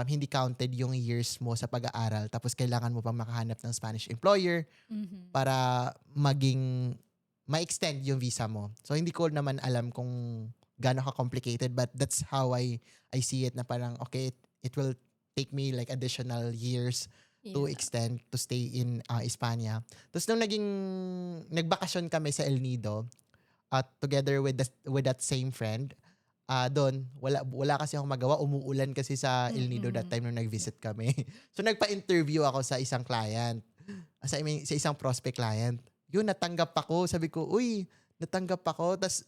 hindi counted yung years mo sa pag-aaral. Tapos kailangan mo pa makahanap ng Spanish employer Mhm. para ma-extend yung visa mo. So hindi ko naman alam kung gaano ka-complicated but that's how I see it na parang okay, it will take me like additional years to Yeah. extend to stay in Espanya. Tapos nung nagbakasyon kami sa El Nido at together with that same friend, doon wala kasi akong magawa, umuulan kasi sa El Nido that Mm. time nung nag-visit kami. So nagpa-interview ako sa isang client, sa isang prospect client. Yun, natanggap ako. Sabi ko, uy, natanggap ako. Tas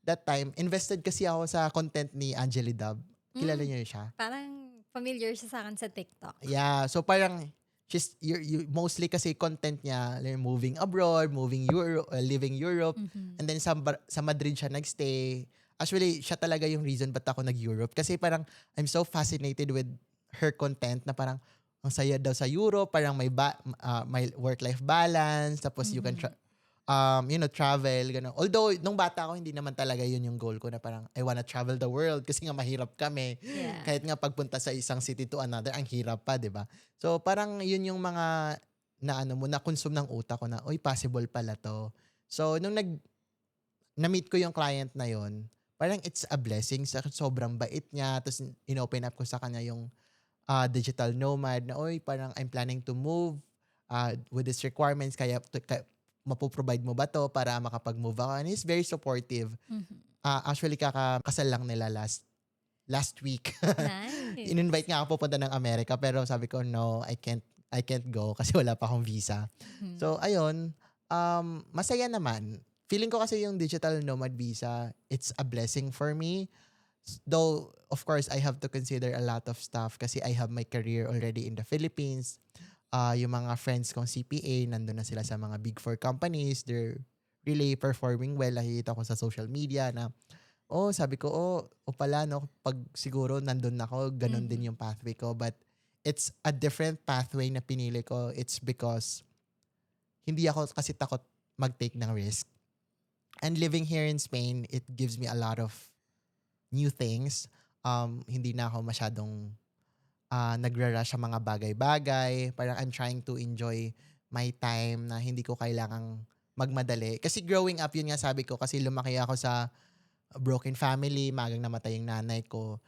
that time, invested kasi ako sa content ni Angeli Dub. Kilala Mm. niyo siya? Parang familiar siya sa akin sa TikTok. Yeah. So parang, mostly kasi content niya, like, moving abroad, moving Europe, living Europe. Mhm. And then sa Madrid siya nagstay. Actually, siya talaga yung reason ba't ako nag-Europe. Kasi parang, I'm so fascinated with her content na parang, ang saya daw sa Europe, parang may work-life balance, tapos you can Mhm. travel, gano'n. Although, nung bata ako, hindi naman talaga yun yung goal ko na parang, I wanna travel the world kasi nga mahirap kami. Yeah. Kahit nga pagpunta sa isang city to another, ang hirap pa, di ba? So, parang yun yung mga na-consume ng utak ko na, oy, possible pala to. So, nung na-meet ko yung client na yun, parang it's a blessing. Sobrang bait niya. Tapos, in-open up ko sa kanya yung digital nomad na, oy, parang I'm planning to move with these requirements. Mapoprovide mo ba to para makapag-move ako? And he's very supportive. Mhm. Actually, kakasal lang nila last week. Nice. In-invite nga ako pupunta ng Amerika pero sabi ko, no, I can't go kasi wala pa akong visa. Mhm. So, ayun, masaya naman. Feeling ko kasi yung digital nomad visa, it's a blessing for me. Though, of course, I have to consider a lot of stuff kasi I have my career already in the Philippines. Yung mga friends kong CPA, nandun na sila sa mga big four companies. They're really performing well. Nakikita ko sa social media na, sabi ko, pala, no, pag siguro nandun na ako, ganun din Mhm. yung pathway ko. But it's a different pathway na pinili ko. It's because hindi ako kasi takot mag-take ng risk. And living here in Spain, it gives me a lot of new things. Hindi na ako masyadong nagra-rush sa mga bagay-bagay. Parang I'm trying to enjoy my time na hindi ko kailangang magmadali. Kasi growing up, yun nga sabi ko, kasi lumaki ako sa broken family, magang namatay yung nanay ko.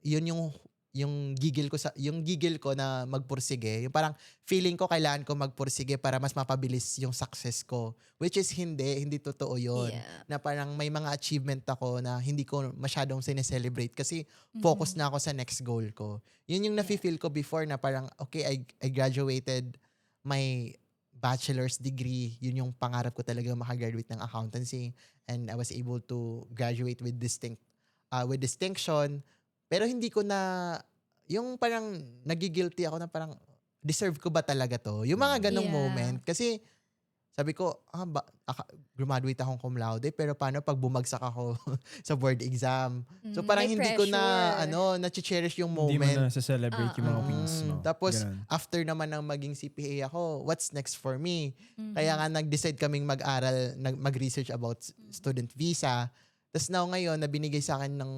Yun yung gigil ko na magpursige. Yung parang feeling ko kailangan ko magpursige para mas mapabilis yung success ko. Which is hindi totoo yun. Yeah. Na parang may mga achievement ako na hindi ko masyadong sineselebrate kasi focus na ako sa next goal ko. Yun yung nafe-feel ko before na parang, okay, I graduated my bachelor's degree. Yun yung pangarap ko talaga makagraduate ng accountancy. And I was able to graduate with distinction. Pero hindi ko na, yung parang nagigilty ako na parang, deserve ko ba talaga to? Yung mga ganong Yeah. moment. Kasi, sabi ko, graduate akong cum laude, pero paano pag bumagsak ako sa board exam? So parang May hindi ko na, pressure. na-cherish yung Hindi mo moment. na sa-celebrate yung mga wins mo. Tapos, Ganun. after naman ng maging CPA ako, what's next for me? Mhm. Kaya nga nag-decide kaming mag-aral, mag-research about student visa. Tapos now ngayon, na binigay sa akin ng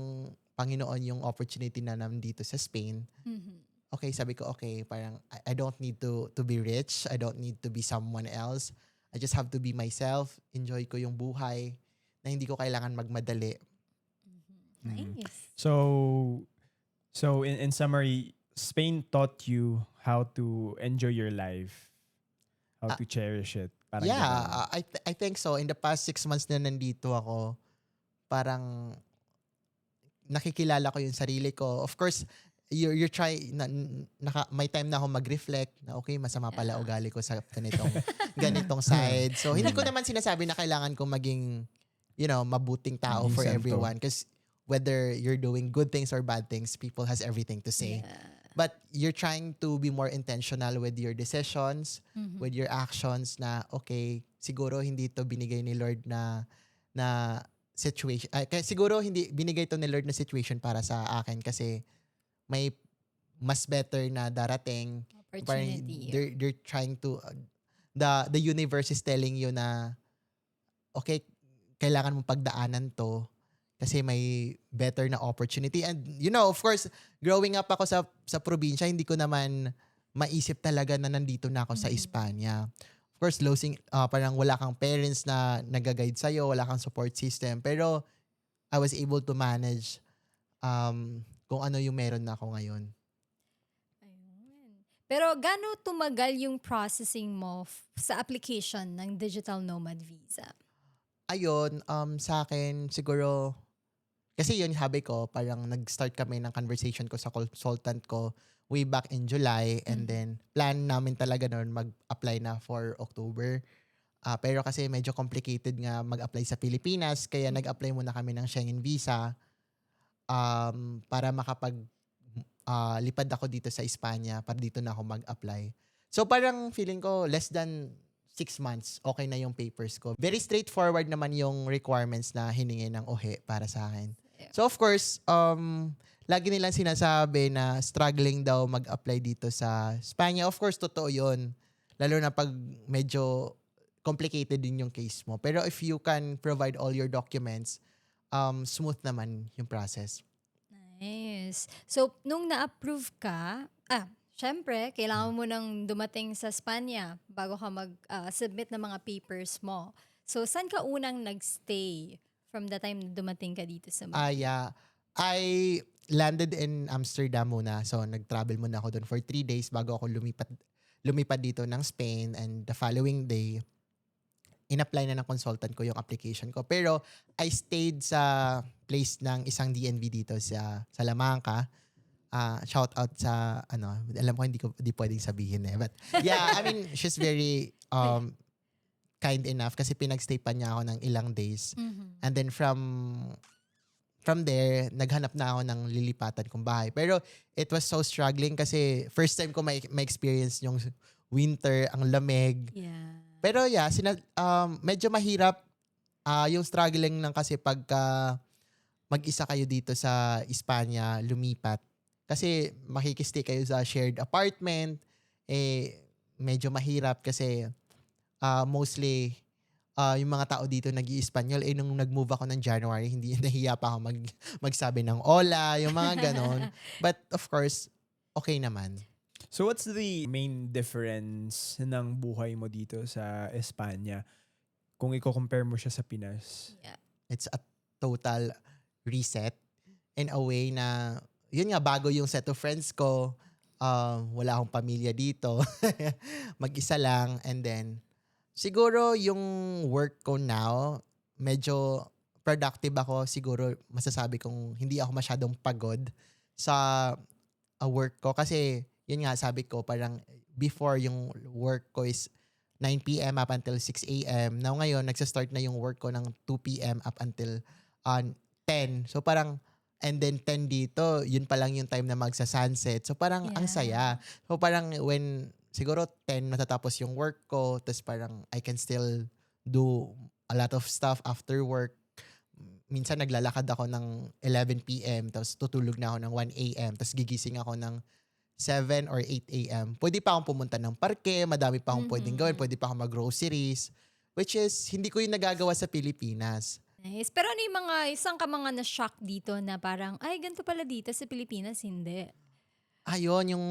Panginoon yung opportunity na nandito sa Spain. Mhm. Okay, sabi ko, okay, parang I don't need to be rich. I don't need to be someone else. I just have to be myself. Enjoy ko yung buhay na hindi ko kailangan magmadali. Nice. So in summary, Spain taught you how to enjoy your life, how to cherish it. Parang Yeah, ganun. I think so. In the past 6 months na nandito ako, parang nakikilala ko yung sarili ko. Of course, you're trying, may time na ako mag-reflect na okay, masama pala Yeah. ugali ko sa ganitong side. So, hindi ko naman sinasabi na kailangan ko maging, mabuting tao Maging for santo. everyone. Because whether you're doing good things or bad things, people has everything to say. Yeah. But you're trying to be more intentional with your decisions, with your actions na, okay, siguro hindi to binigay ni Lord na situation. Kaya siguro hindi binigay to ni Lord na situation para sa akin kasi may mas better na darating. Parang Opportunity. they're trying to, the universe is telling you na, okay, kailangan mong pagdaanan to kasi may better na opportunity. And of course, growing up ako sa probinsya, hindi ko naman maisip talaga na nandito na ako sa Espanya. Of course, parang wala kang parents na nag-guide sa'yo, wala kang support system. Pero I was able to manage kung ano yung meron na ako ngayon. Ayun. Pero gaano tumagal yung processing mo sa application ng Digital Nomad Visa? Ayun, sa akin, siguro, kasi yun, sabi ko, parang nag-start kami ng conversation ko sa consultant ko way back in July and then plan namin talaga noon mag-apply na for October. Pero kasi medyo complicated nga mag-apply sa Pilipinas kaya nag-apply muna kami ng Schengen visa para lipad ako dito sa Espanya para dito na ako mag-apply. So parang feeling ko less than 6 months okay na yung papers ko. Very straightforward naman yung requirements na hiningi ng OHE para sa akin. So of course, lagi nilang sinasabi na struggling daw mag-apply dito sa Espanya. Of course, totoo yun. Lalo na pag medyo complicated din yung case mo. Pero if you can provide all your documents, smooth naman yung process. Nice. So, nung na-approve ka, syempre, kailangan mo nang dumating sa Espanya bago ka mag-submit ng mga papers mo. So, saan ka unang nagstay from the time na dumating ka dito sa Madrid? Yeah. I landed in Amsterdam muna. So, nag-travel muna ako doon for 3 days bago ako lumipad dito ng Spain. And the following day, in-apply na ng consultant ko yung application ko. Pero, I stayed sa place ng isang DNV dito sa Salamanca. Shout out sa, alam ko hindi pwedeng sabihin eh. But, yeah, I mean, she's very kind enough kasi pinagstay pa niya ako ng ilang days. And then from there, naghanap na ako ng lilipatan kong bahay. Pero it was so struggling kasi first time ko ma-experience yung winter, ang lamig. Yeah. Pero yeah, medyo mahirap yung struggling lang kasi pagka mag-isa kayo dito sa Espanya, lumipat. Kasi makikistay kayo sa shared apartment. Medyo mahirap kasi mostly yung mga tao dito nag-i-Espanyol. Nung nag-move ako ng January, hindi nahiya pa ako magsabi ng hola, yung mga ganon. But of course, okay naman. So what's the main difference ng buhay mo dito sa Espanya kung i-compare mo siya sa Pinas? Yeah. It's a total reset in a way na, yun nga, bago yung set of friends ko. Wala akong pamilya dito. Mag-isa lang. And then, siguro yung work ko now, medyo productive ako. Siguro masasabi kong hindi ako masyadong pagod sa work ko. Kasi, yun nga, sabi ko, parang before yung work ko is 9 p.m. up until 6 a.m. Now ngayon, nagsa-start na yung work ko ng 2 p.m. up until 10. So parang, and then 10 dito, yun pa lang yung time na magsa-sunset. So parang ang saya. So parang when, siguro 10 matatapos yung work ko, tapos parang I can still do a lot of stuff after work. Minsan naglalakad ako ng 11 p.m. tapos tutulog na ako ng 1 a.m. tapos gigising ako ng 7 or 8 a.m. Pwede pa akong pumunta ng parke, madami pa akong pwedeng gawin, pwede pa akong mag-groceries, which is hindi ko yung nagagawa sa Pilipinas. Nice. Pero ano yung isang ka mga na-shock dito na parang, ay, ganito pala dito sa Pilipinas, hindi. Ayun, yung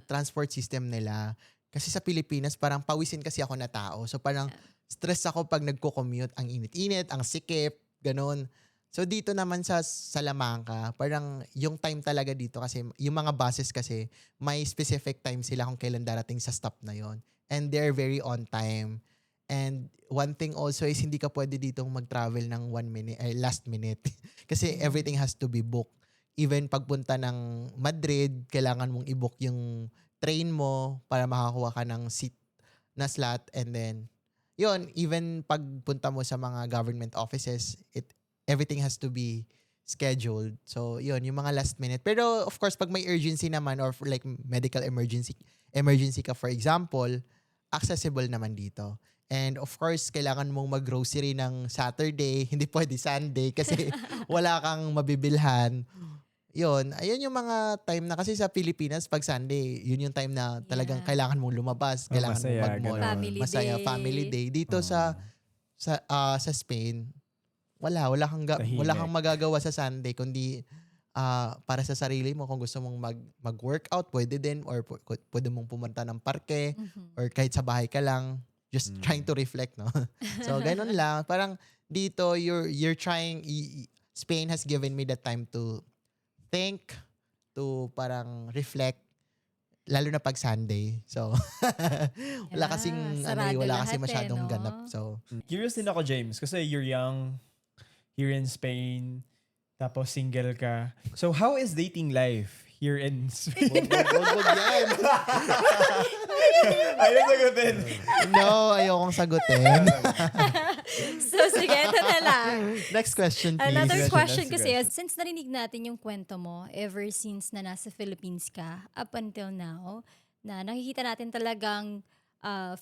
transport system nila. Kasi sa Pilipinas, parang pawisin kasi ako na tao. So parang stress ako pag nagko-commute. Ang init-init, ang sikip, ganun. So dito naman sa Salamanca, parang yung time talaga dito kasi yung mga buses kasi may specific time sila kung kailan darating sa stop na yon. And they're very on time. And one thing also is hindi ka pwede ditong mag-travel ng last minute. Kasi everything has to be booked. Even pagpunta ng Madrid, kailangan mong i-book yung train mo para makakuha ka ng seat na slot. And then, yun, even pagpunta mo sa mga government offices, everything has to be scheduled. So, yun, yung mga last minute. Pero, of course, pag may urgency naman or like medical emergency ka, for example, accessible naman dito. And of course, kailangan mong mag-grocery ng Saturday, hindi pwede Sunday kasi wala kang mabibilhan. Yun, ayun yung mga time na kasi sa Pilipinas, pag Sunday, yun yung time na talagang kailangan mong lumabas, kailangan masaya, mong mag-mall. ganun. Masaya, family day. Dito sa Spain, wala kang wala kang Tahimik. magagawa sa Sunday kundi para sa sarili mo. Kung gusto mong mag-workout, pwede din, or pwede mong pumunta ng parke, or kahit sa bahay ka lang, just trying to reflect, no? So ganun lang, parang dito you're trying, Spain has given me the time to think, to parang reflect, lalo na pag Sunday. So wala kasing sarado wala lahat kasi masyadong no? ganap. So Curious din ako, James, kasi you're young, here in Spain, tapos single ka. So how is dating life here in Spain? wag yan. Ayaw sagutin. No, ayokong sagutin. So, sige, ito na lang. Next question, please. Another Next question question. kasi, since narinig natin yung kwento mo, ever since na nasa Philippines ka, up until now, na nakikita natin talagang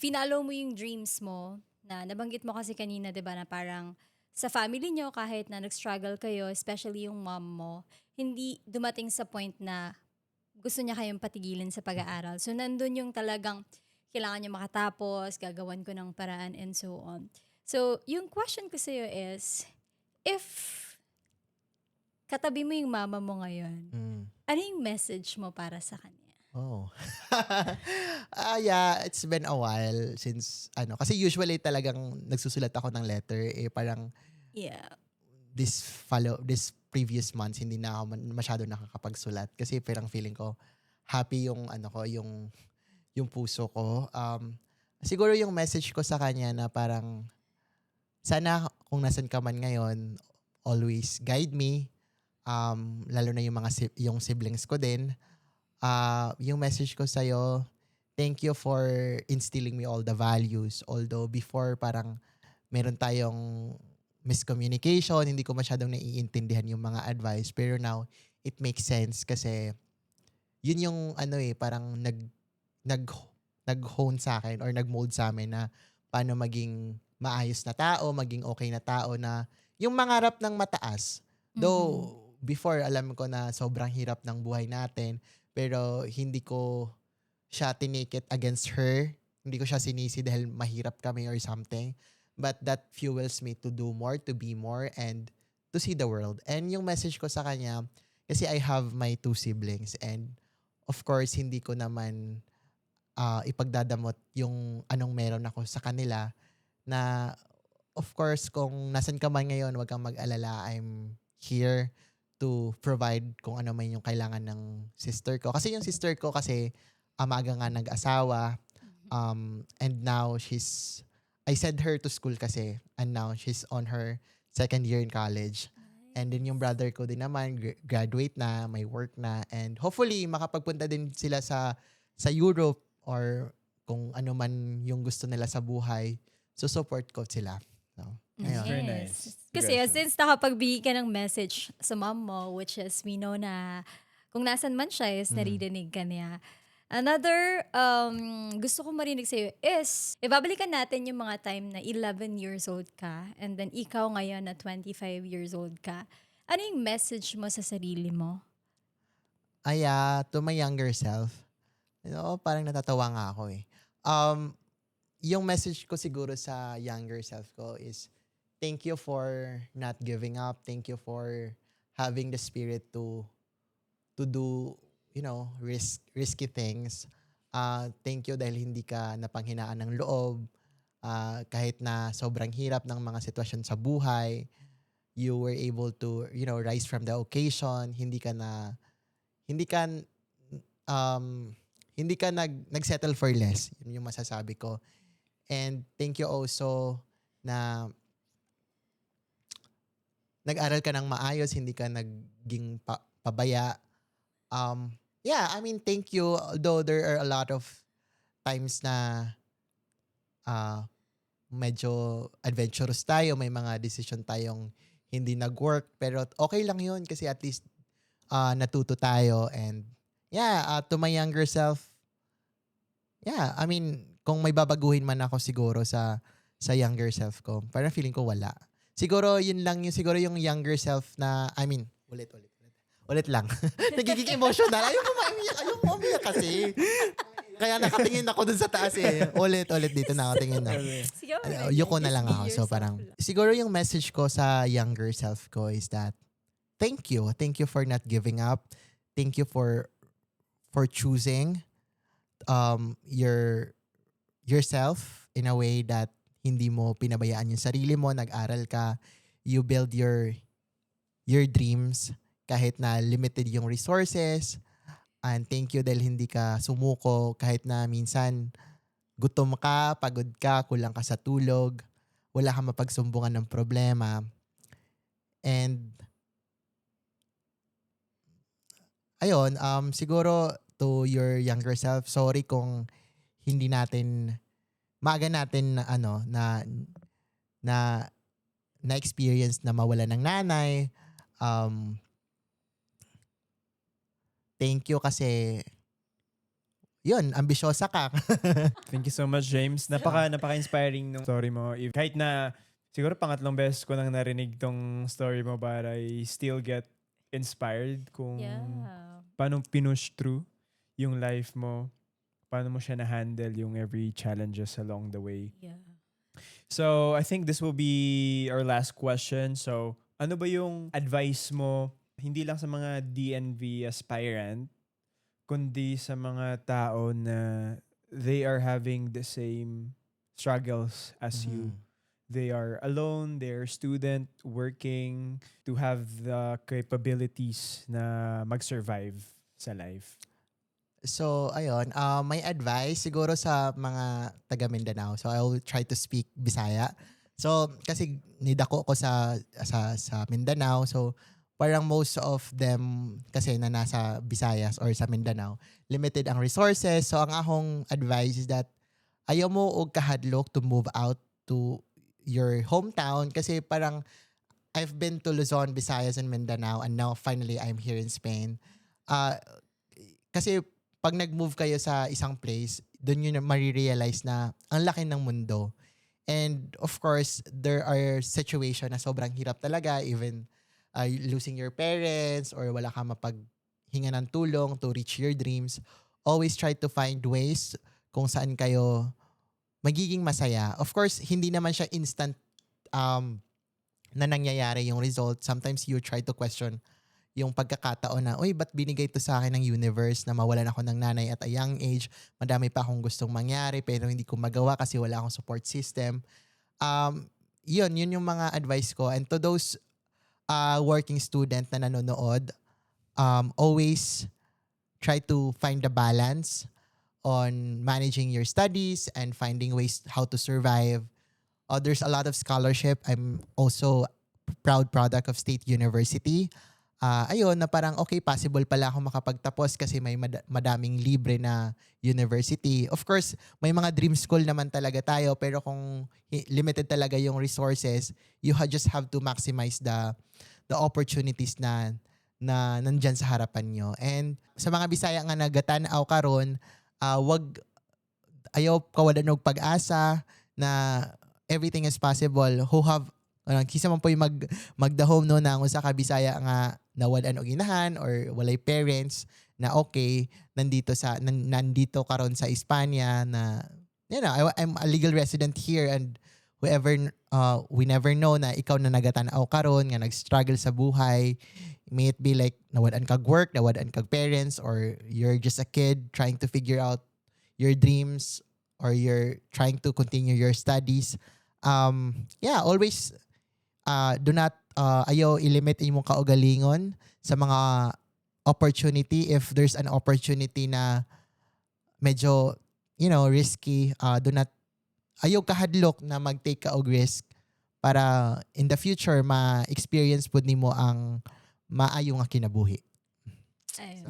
finalo mo yung dreams mo, na nabanggit mo kasi kanina, di ba, na parang sa family nyo, kahit na nag-struggle kayo, especially yung mom mo, hindi dumating sa point na gusto niya kayong patigilin sa pag-aaral. So, nandun yung talagang kailangan niya makatapos, gagawan ko ng paraan, and so on. So, yung question ko sa'yo is, if katabi mo yung mama mo ngayon, ano yung message mo para sa kanya? Oh. Yeah, it's been a while since, kasi usually talagang nagsusulat ako ng letter, parang Yeah. this previous months, hindi na ako masyado nakakapagsulat kasi parang feeling ko happy yung yung puso ko. Siguro yung message ko sa kanya na parang sana kung nasan ka man ngayon, always guide me. Lalo na yung yung siblings ko din. Yung message ko sa'yo, thank you for instilling me all the values. Although before parang meron tayong miscommunication, hindi ko masyadong naiintindihan yung mga advice. Pero now, it makes sense kasi yun yung parang nag-hone sa akin or nag-mold sa amin na paano maging maayos na tao, maging okay na tao, na yung mangarap ng mataas. Though, before alam ko na sobrang hirap ng buhay natin, pero hindi ko siya tinake it against her. Hindi ko siya sinisi dahil mahirap kami or something. but that fuels me to do more, to be more, and to see the world. And yung message ko sa kanya, kasi I have my two siblings, and of course, hindi ko naman ipagdadamot yung anong meron ako sa kanila, na of course, kung nasan ka man ngayon, wag kang mag-alala. I'm here to provide kung ano man yung kailangan ng sister ko. Kasi yung sister ko kasi maaga nga nag-asawa, and now I sent her to school kasi, and now she's on her second year in college. And then yung brother ko din naman, graduate na, may work na, and hopefully makapagpunta din sila sa Europe, or kung ano man yung gusto nila sa buhay, so support ko sila. So, ayun. Very nice. Kasi Congratulations. since nakapagbigay ka ng message sa mom mo, which is we know na kung nasan man siya is naririnig ka niya. Another gusto ko marinig sa'yo is, ibabalikan natin yung mga time na 11 years old ka and then ikaw ngayon na 25 years old ka. Ano yung message mo sa sarili mo? To my younger self, parang natatawa nga ako eh. Yung message ko siguro sa younger self ko is, thank you for not giving up. Thank you for having the spirit to do, risky things. Thank you dahil hindi ka napanghinaan ng loob. Kahit na sobrang hirap ng mga sitwasyon sa buhay, you were able to, rise from the occasion. Hindi ka nagsettle for less. Yun yung masasabi ko. And thank you also na nag-aral ka ng maayos, hindi ka naging pabaya. Thank you. Although there are a lot of times na medyo adventurous tayo, may mga decision tayong hindi nag-work, pero okay lang yun kasi at least natuto tayo. And to my younger self, kung may babaguhin man ako siguro sa younger self ko, parang feeling ko wala. Siguro yun lang siguro yung younger self na, ulit lang. Nagiging emotional. Ayaw mo umiyak kasi. Kaya nakatingin ako dun sa taas eh. Ulit dito nakatingin na. Yuko na lang ako. So parang, siguro yung message ko sa younger self ko is that, thank you. Thank you for not giving up. Thank you for choosing yourself in a way that hindi mo pinabayaan yung sarili mo, nag-aral ka, you build your dreams kahit na limited yung resources. And thank you dahil hindi ka sumuko kahit na minsan gutom ka, pagod ka, kulang ka sa tulog, wala kang mapagsumbungan ng problema. And ayun, siguro to your younger self, sorry kung hindi natin maaga natin na experience na mawala ng nanay. Thank you kasi yun, ambisyosa ka. Thank you so much, James. Napaka-inspiring nung story mo. Kahit na siguro pangatlong beses ko nang narinig tong story mo, but I still get inspired kung paano pinush through yung life mo, paano mo siya na-handle yung every challenges along the way. Yeah. So, I think this will be our last question. So, ano ba yung advice mo, hindi lang sa mga DNV aspirant, kundi sa mga tao na they are having the same struggles as you. They are alone, they're student, working to have the capabilities na mag-survive sa life. So, ayun, my advice siguro sa mga taga Mindanao. So, I will try to speak Bisaya. So, kasi nidako ko sa Mindanao. So, parang most of them kasi na nasa Visayas or sa Mindanao, limited ang resources. So, ang akong advice is that ayaw mo og kahadlok to move out to your hometown kasi parang I've been to Luzon, Visayas, and Mindanao, and now finally I'm here in Spain. Kasi pag nag-move kayo sa isang place, doon nyo na marirealize na ang laki ng mundo. And of course, there are situations na sobrang hirap talaga, even losing your parents or wala ka mapaghinga ng tulong to reach your dreams. Always try to find ways kung saan kayo magiging masaya. Of course, hindi naman siya instant um, na nangyayari yung result. Sometimes you try to question yung pagkakataon na, uy, ba't binigay to sa akin ng universe na mawalan ako ng nanay at a young age? Madami pa akong gustong mangyari pero hindi ko magawa kasi wala akong support system. Yun yung mga advice ko. And to those working student na nanonood, always try to find the balance on managing your studies and finding ways how to survive. There's a lot of scholarship. I'm also proud product of State University. Ayun, na parang okay, possible pala ako makapagtapos kasi may madaming libre na university. Of course, may mga dream school naman talaga tayo pero kung limited talaga yung resources, you just have to maximize the opportunities na nandyan sa harapan nyo. And sa mga Bisaya nga nagatanaw karon, ayaw kawalan og pag-asa na everything is possible. Who have kisa man po yung magdahom no na usa ka Bisaya nga nawalan og inahan or walay parents na okay nandito karon sa Espanya na I'm a legal resident here and whoever we never know na ikaw na nagatanaw karon nga nag-struggle sa buhay, may it be like nawalan kag work, nawalan kag parents, or you're just a kid trying to figure out your dreams or you're trying to continue your studies. Always do not ayaw ilimit imong kaugalingon sa mga opportunity. If there's an opportunity na medyo risky, do not ayaw kahadlok na mag-take ka og risk para in the future ma-experience pud nimo ang maayo nga kinabuhi.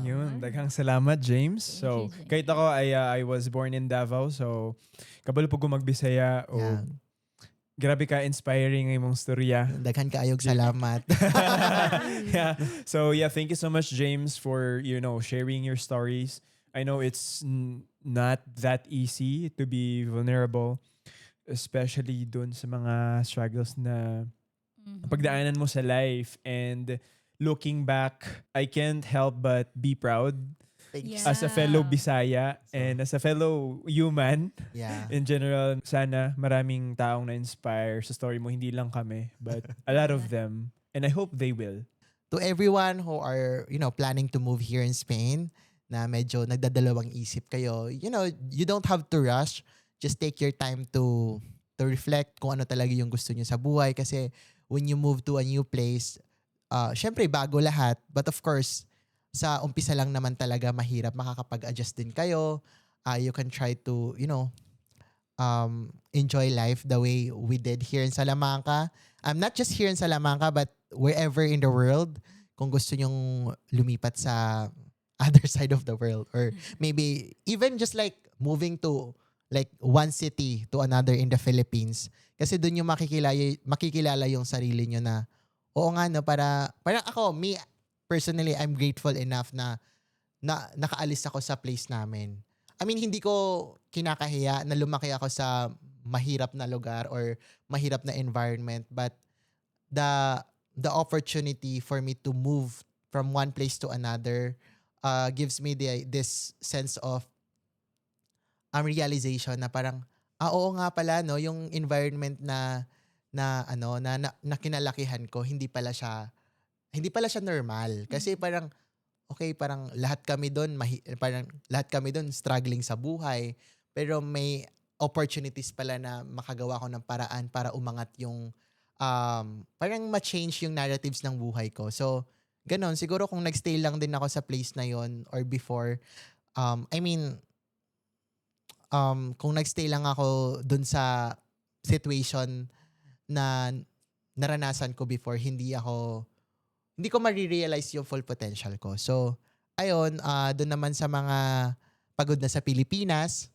Yun, daghang salamat, James. So, Thank you, James. kahit ako, I was born in Davao. So, kabalo po ko magbisaya. Yeah. Grabe ka, inspiring ang imong storya. Daghan kaayog salamat. Yeah. So, thank you so much, James, for, sharing your stories. I know it's not that easy to be vulnerable, especially dun sa mga struggles na pagdaanan mo sa life. And looking back, I can't help but be proud Thanks. Yeah. as a fellow Bisaya and as a fellow human Yeah. in general. Sana maraming taong na-inspire sa story mo, hindi lang kami, but a lot of them. And I hope they will. To everyone who are, planning to move here in Spain, na medyo nagdadalawang isip kayo, you don't have to rush. Just take your time to reflect kung ano talaga yung gusto niyo sa buhay. Kasi when you move to a new place, syempre bago lahat. But of course, sa umpisa lang naman talaga mahirap, makakapag-adjust din kayo. You can try to, enjoy life the way we did here in Salamanca. Not just here in Salamanca, but wherever in the world. Kung gusto nyong lumipat sa other side of the world. Or maybe even just like moving to like one city to another in the Philippines. Kasi doon yung makikilala yung sarili nyo na, oo nga no, parang ako, me personally, I'm grateful enough na nakaalis ako sa place namin. I mean, hindi ko kinakahiya na lumaki ako sa mahirap na lugar or mahirap na environment, but the opportunity for me to move from one place to another gives me this sense of realization na parang oo nga pala no, yung environment na kinalakihan ko, hindi pala siya normal kasi parang okay, parang lahat kami doon struggling sa buhay, pero may opportunities pala na makagawa ko ng paraan para umangat yung parang ma-change yung narratives ng buhay ko. So ganon, siguro kung nagstay lang din ako sa place na yon or before, kung nagstay lang ako dun sa situation na naranasan ko before, hindi ko ma-realize yung full potential ko. So, ayun, dun naman sa mga pagod na sa Pilipinas,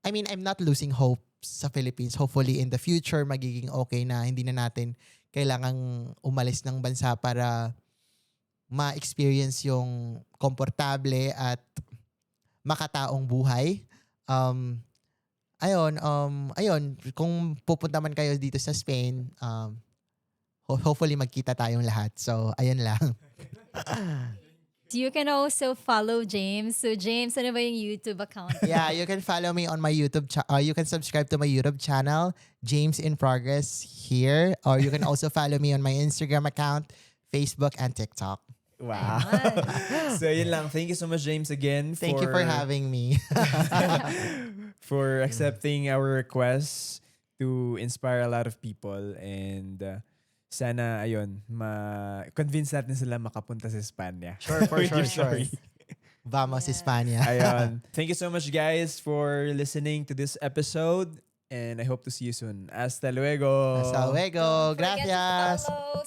I'm not losing hope sa Philippines. Hopefully in the future, magiging okay na hindi na natin kailangang umalis ng bansa para ma-experience yung komportable at makataong buhay. Ayun, kung pupunta man kayo dito sa Spain, hopefully magkita tayong lahat. So, ayun lang. you can also follow James. So James, ano ba yung YouTube account? Yeah, you can follow me on my you can subscribe to my YouTube channel, James in Progress here, or you can also follow me on my Instagram account, Facebook, and TikTok. Wow. Ayan. So yun lang. Thank you so much, James, again. Thank you for having me. for accepting our requests to inspire a lot of people, and sana ayun convince natin sila makapunta sa Espanya. Sure, for With sure, your sure. story. Vamos, Yeah. España. Ayun. Thank you so much, guys, for listening to this episode, and I hope to see you soon. Hasta luego. Hasta luego. Don't forget to Gracias. follow,